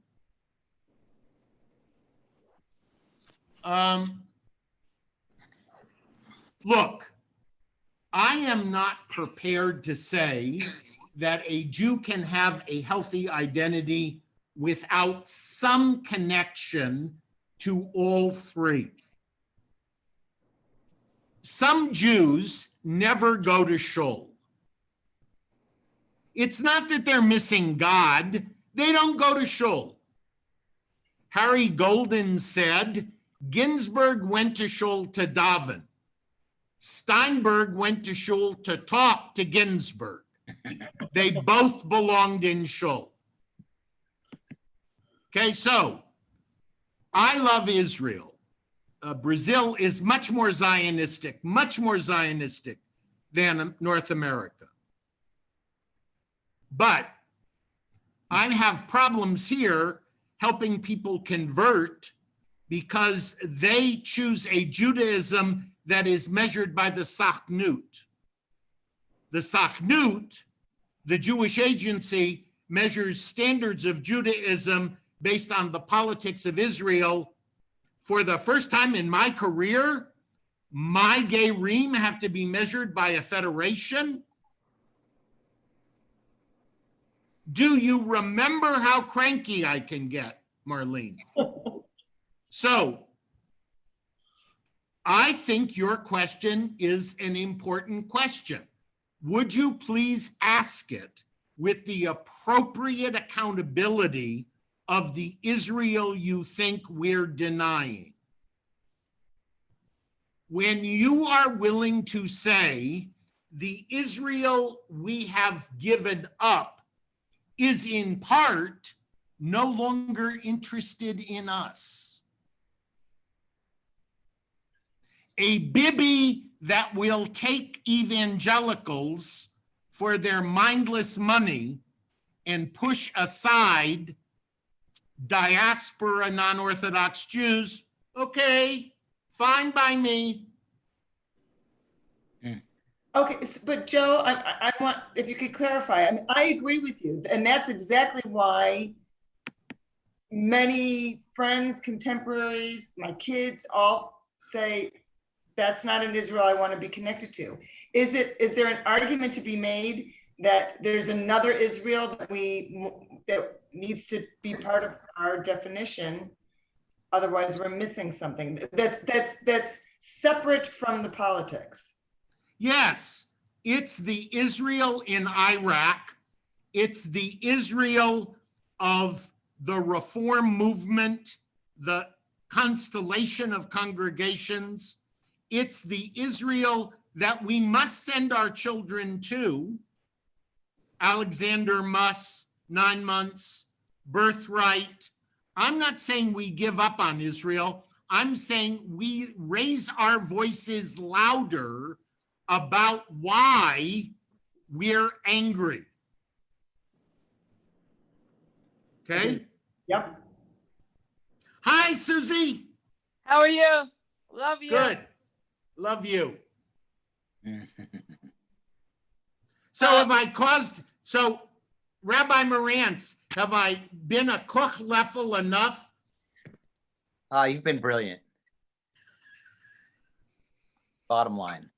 Look, I am not prepared to say that a Jew can have a healthy identity without some connection to all three. Some Jews never go to shul. It's not that they're missing God, they don't go to shul. Harry Golden said, Ginsburg went to shul to daven. Steinberg went to shul to talk to Ginsburg. They both belonged in shul. Okay, so I love Israel. Brazil is much more Zionistic than North America. But I have problems here helping people convert because they choose a Judaism that is measured by the Sachnut. The Sachnut, the Jewish agency, measures standards of Judaism based on the politics of Israel. For the first time in my career, my gay ream have to be measured by a federation. Do you remember how cranky I can get, Marlene? So, I think your question is an important question. Would you please ask it with the appropriate accountability of the Israel you think we're denying? When you are willing to say the Israel we have given up is in part no longer interested in us. A Bibi that will take evangelicals for their mindless money and push aside diaspora non-Orthodox Jews, okay, fine by me. Okay, but Joe, I want, if you could clarify, I mean, I agree with you. And that's exactly why many friends, contemporaries, my kids all say, that's not an Israel I want to be connected to. Is there an argument to be made that there's another Israel that needs to be part of our definition? Otherwise, we're missing something that's separate from the politics. Yes, it's the Israel in Iraq. It's the Israel of the Reform movement, the constellation of congregations. It's the Israel that we must send our children to. Alexander Muss, 9 months, Birthright. I'm not saying we give up on Israel. I'm saying we raise our voices louder about why we're angry. Okay? Yep. Hi, Susie. How are you? Love you. Good. Love you. So Rabbi Marantz, have I been a koch leffel enough? You've been brilliant. Bottom line.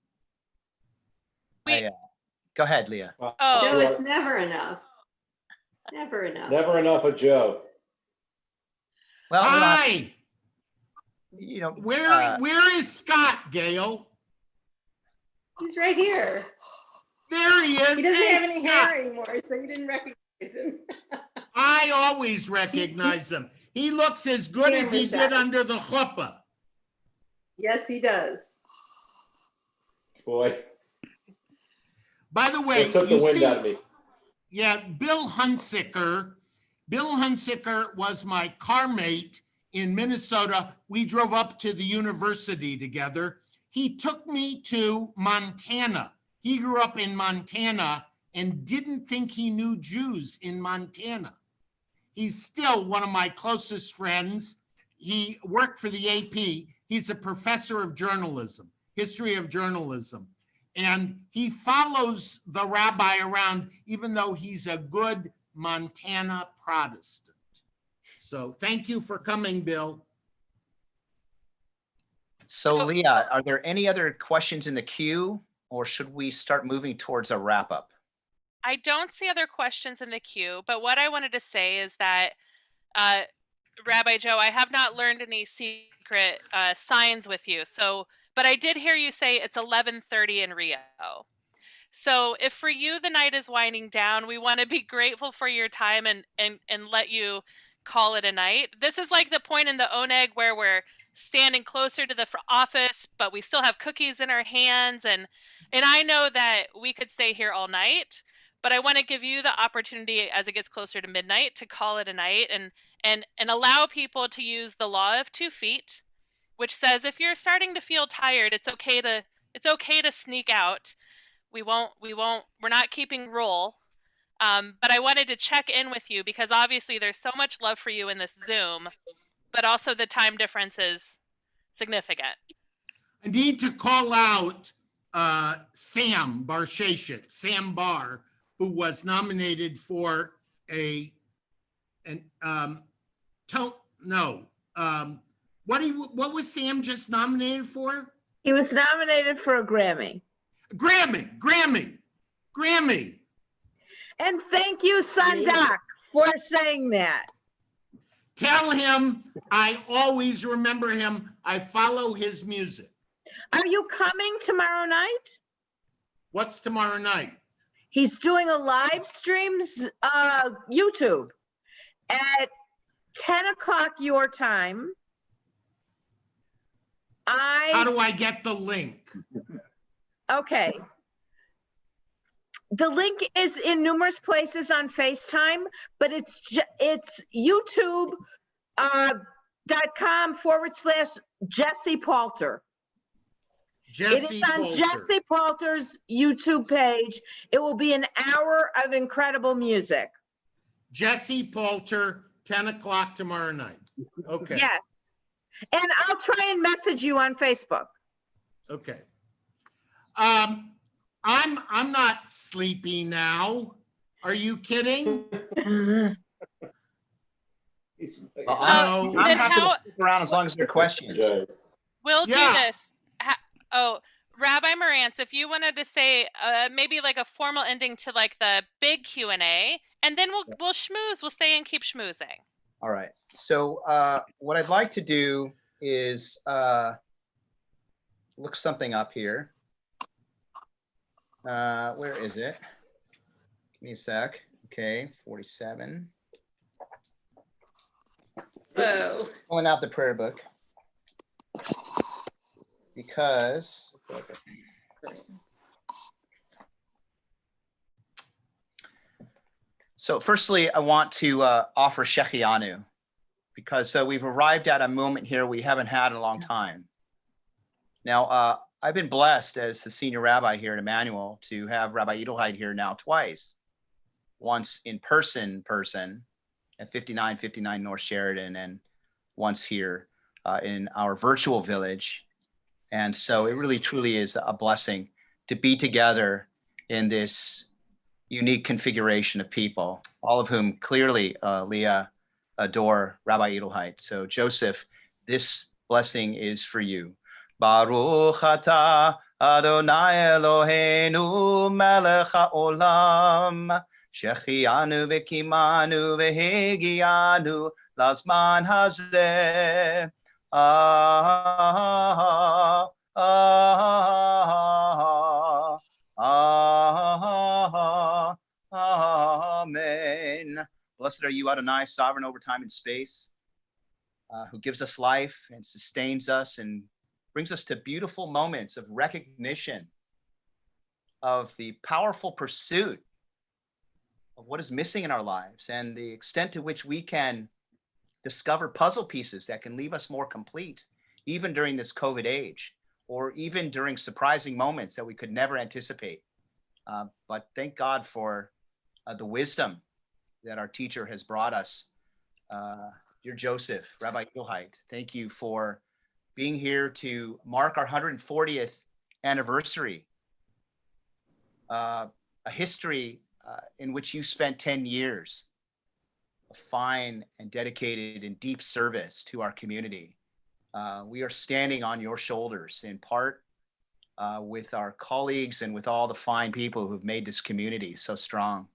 Go ahead, Leah. Oh, Joe, it's never enough. Never enough. Never enough of Joe. Well, Hi. you know, Where is Scott, Gail? He's right here. There he is. He doesn't Hey, have any Scott. hair anymore, so you didn't recognize him. I always recognize him. He looks as good as he did under the chuppah. Yes, he does. Boy, By the way, it took the wind out of me. yeah, Bill Hunsicker was my car mate in Minnesota. We drove up to the university together. He took me to Montana. He grew up in Montana and didn't think he knew Jews in Montana. He's still one of my closest friends. He worked for the AP. He's a professor of journalism, history of journalism. And he follows the rabbi around, even though he's a good Montana Protestant. So thank you for coming, Bill. So Leah, are there any other questions in the queue, or should we start moving towards a wrap up? I don't see other questions in the queue, but what I wanted to say is that, Rabbi Joe, I have not learned any secret signs with you. So, but I did hear you say it's 11:30 in Rio. So if for you the night is winding down, we want to be grateful for your time and let you call it a night. This is like the point in the oneg where we're standing closer to the office, but we still have cookies in our hands. And I know that we could stay here all night, but I want to give you the opportunity as it gets closer to midnight to call it a night and allow people to use the law of 2 feet, which says if you're starting to feel tired, it's okay to sneak out. We're not keeping rule. But I wanted to check in with you because obviously there's so much love for you in this Zoom, but also the time difference is significant. I need to call out Sam Bar, who was nominated for what was Sam just nominated for? He was nominated for a Grammy. Grammy. And thank you, Sandak, for saying that. Tell him I always remember him. I follow his music. Are you coming tomorrow night? What's tomorrow night? He's doing a live streams, YouTube at 10 o'clock your time. How do I get the link? Okay. The link is in numerous places on FaceTime, but it's youtube.com/Jesse Palter. It is on Jesse Palter's YouTube page. It will be an hour of incredible music. Jesse Palter, 10 o'clock tomorrow night. Okay. Yes. And I'll try and message you on Facebook. Okay. I'm not sleepy now. Are you kidding? I'm happy to stick around as long as there are questions. We'll do this. Rabbi Marantz, if you wanted to say maybe like a formal ending to like the big Q&A, and then we'll schmooze. We'll stay and keep schmoozing. All right. So what I'd like to do is look something up here. Where is it? Give me a sec. Okay, 47. Whoa. Pulling out the prayer book. Because so firstly, I want to offer Shechianu, because we've arrived at a moment here we haven't had in a long time. Now, I've been blessed as the senior rabbi here at Emanuel to have Rabbi Edelheit here now twice. Once in person at 5959 North Sheridan, and once here in our virtual village. And so it really truly is a blessing to be together in this unique configuration of people, all of whom clearly, Leah, adore Rabbi Edelheit. So Joseph, this blessing is for you. Baruch atah Adonai Eloheinu melech haolam, shechianu v'kimanu v'hegianu lazman hazeh. Amen. Blessed are you, Adonai, sovereign over time and space, who gives us life and sustains us and brings us to beautiful moments of recognition of the powerful pursuit of what is missing in our lives and the extent to which we can discover puzzle pieces that can leave us more complete, even during this COVID age, or even during surprising moments that we could never anticipate. But thank God for the wisdom that our teacher has brought us. Dear Joseph, Rabbi Edelheit, thank you for being here to mark our 140th anniversary, a history in which you spent 10 years of fine and dedicated and deep service to our community. We are standing on your shoulders in part with our colleagues and with all the fine people who've made this community so strong.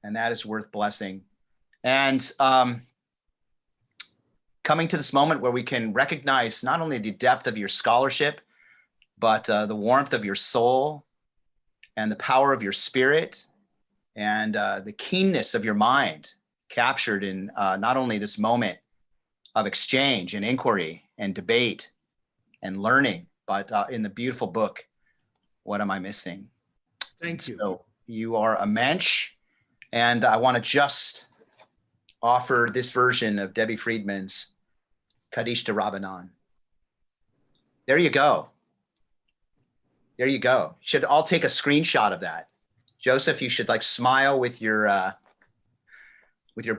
And that is worth blessing. And coming to this moment where we can recognize not only the depth of your scholarship, but the warmth of your soul and the power of your spirit and the keenness of your mind captured in not only this moment of exchange and inquiry and debate and learning, but in the beautiful book, What Am I Missing? Thank you. So you are a mensch, and I want to just offer this version of Debbie Friedman's Kaddish de Rabbanan. There you go. There you go. Should all take a screenshot of that. Joseph, you should like smile with your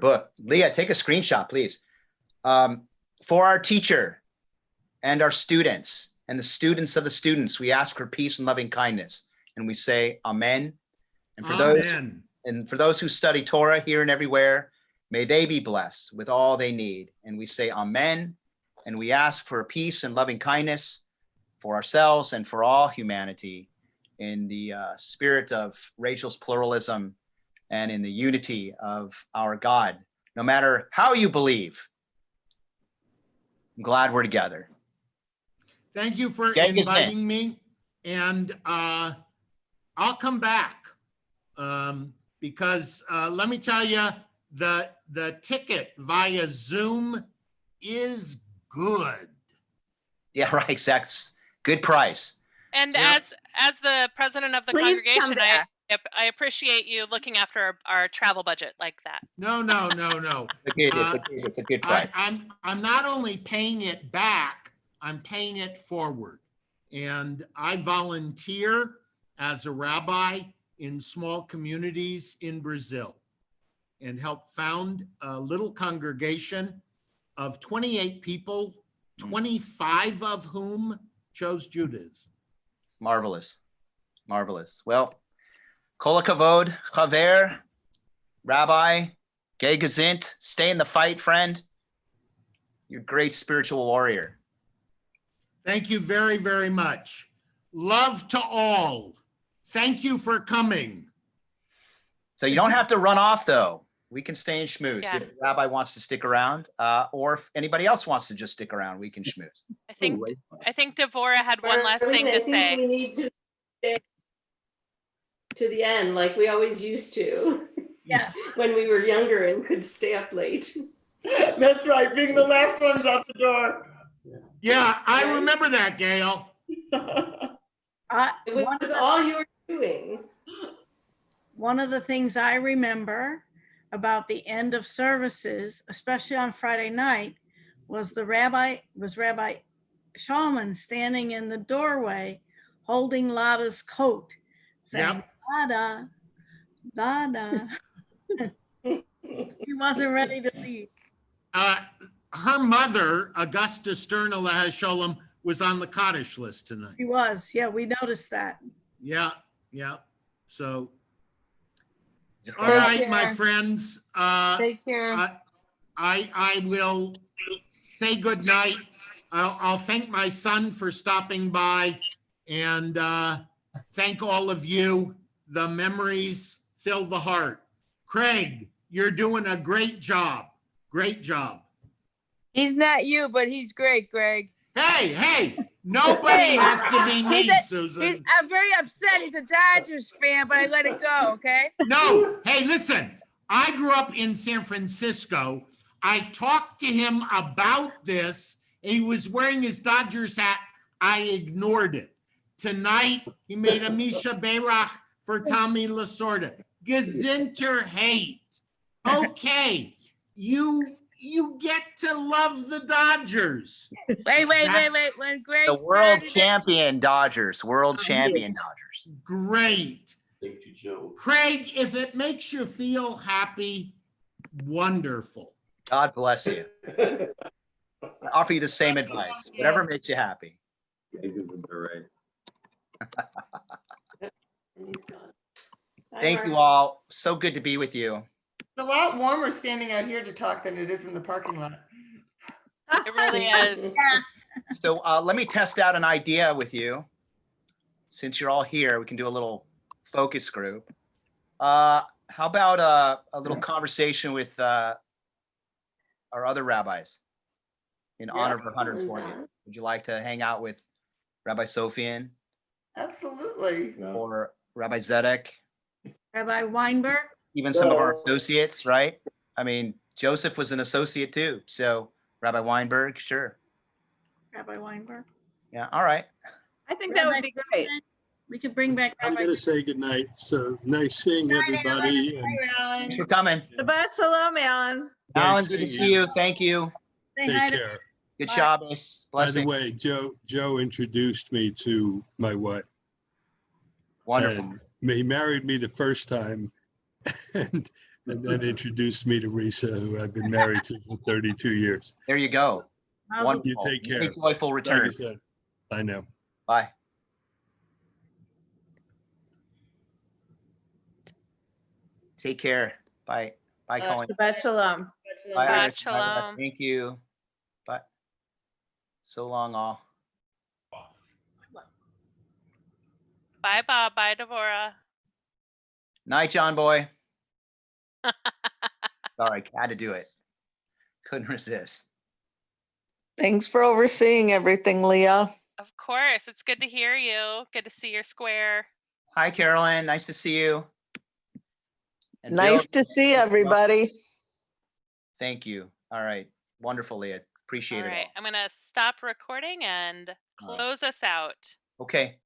book. Leah, take a screenshot, please. For our teacher and our students and the students of the students, we ask for peace and loving kindness, and we say Amen. And for Amen. for those who study Torah here and everywhere, may they be blessed with all they need. And we say Amen, and we ask for peace and loving kindness for ourselves and for all humanity in the spirit of Rachel's pluralism and in the unity of our God. No matter how you believe, I'm glad we're together. Thank you for inviting me. And I'll come back because let me tell you, the ticket via Zoom is good. Yeah, right. That's good price. And Yep. as the president of the Please come congregation, back. I appreciate you looking after our travel budget like that. No. It's a good price. I'm not only paying it back, I'm paying it forward. And I volunteer as a rabbi in small communities in Brazil and help found a little congregation of 28 people, 25 of whom chose Judaism. Marvelous. Marvelous. Well, kol hakavod, chaver, rabbi, gay gazint, stay in the fight, friend. You're a great spiritual warrior. Thank you very, very much. Love to all. Thank you for coming. So you don't have to run off, though. We can stay and schmooze. Yeah. If the rabbi wants to stick around, or if anybody else wants to just stick around, we can schmooze. I think Devorah had one last thing to I think say. we need to stay to the end like we always used to. Yes. When we were younger and could stay up late. That's right, being the last ones out the door. Yeah, I remember that, Gail. It was all you were doing. One of the things I remember about the end of services, especially on Friday night, was Rabbi Shulman standing in the doorway holding Lada's coat, saying, Lada, Lada. He wasn't ready to leave. Her mother, Augusta Sterna Sholem, was on the Kaddish list tonight. He was, yeah, we noticed that. Yeah. So, all Take right, care. my friends. Take care. I will say good night. I'll thank my son for stopping by and thank all of you. The memories fill the heart. Craig, you're doing a great job. Great job. He's not you, but he's great, Greg. Hey, nobody has to be me, Susan. I'm very upset. He's a Dodgers fan, but I let it go, okay? No, hey, listen, I grew up in San Francisco. I talked to him about this. He was wearing his Dodgers hat. I ignored it. Tonight, he made a Misha Berach for Tommy Lasorda. Gesinter hate. Okay, you get to love the Dodgers. Wait. When Greg The world started champion Dodgers. World champion Dodgers. Great. Thank you, Joe. Craig, if it makes you feel happy, wonderful. God bless you. I offer you the same advice. Whatever makes you happy. Thank you all. So good to be with you. It's a lot warmer standing out here to talk than it is in the parking lot. It really is. Yes. So let me test out an idea with you. Since you're all here, we can do a little focus group. How about a little conversation with our other rabbis in honor of our 140th? Would you like to hang out with Rabbi Sofian? Absolutely. Or Rabbi Zedek? Rabbi Weinberg? Even some of our associates, right? I mean, Joseph was an associate too. So Rabbi Weinberg, sure. Rabbi Weinberg. Yeah, all right. I think that would be great. We could bring back I'm Rabbi. going to say goodnight. So nice seeing everybody. And Thanks for coming. Shabbat shalom, Alan. Alan, Nice good to seeing see you. Thank you. Say hi take to care. Good Bye. Shabbos. By the Blessings. way, Joe introduced me to my wife. Wonderful. And he married me the first time and then introduced me to Risa, who I've been married to for 32 years. There you go. Mazel Wonderful. You take care. Many joyful Like return. I said, I know. Bye. Take care. Bye. Bye, Colin. Shabbat shalom. Bye, Shabbat Iris. Bye, Beth. shalom. Thank you. Bye. So long, all. Bye, Bob. Bye, Devorah. Night, John boy. Sorry, had to do it. Couldn't resist. Thanks for overseeing everything, Leah. Of course. It's good to hear you. Good to see your square. Hi, Carolyn. Nice to see you. And Nice Bill, to see everybody. thank you. All right. Wonderful, Leah. Appreciate All it right. all. I'm going to stop recording and close us out. Okay.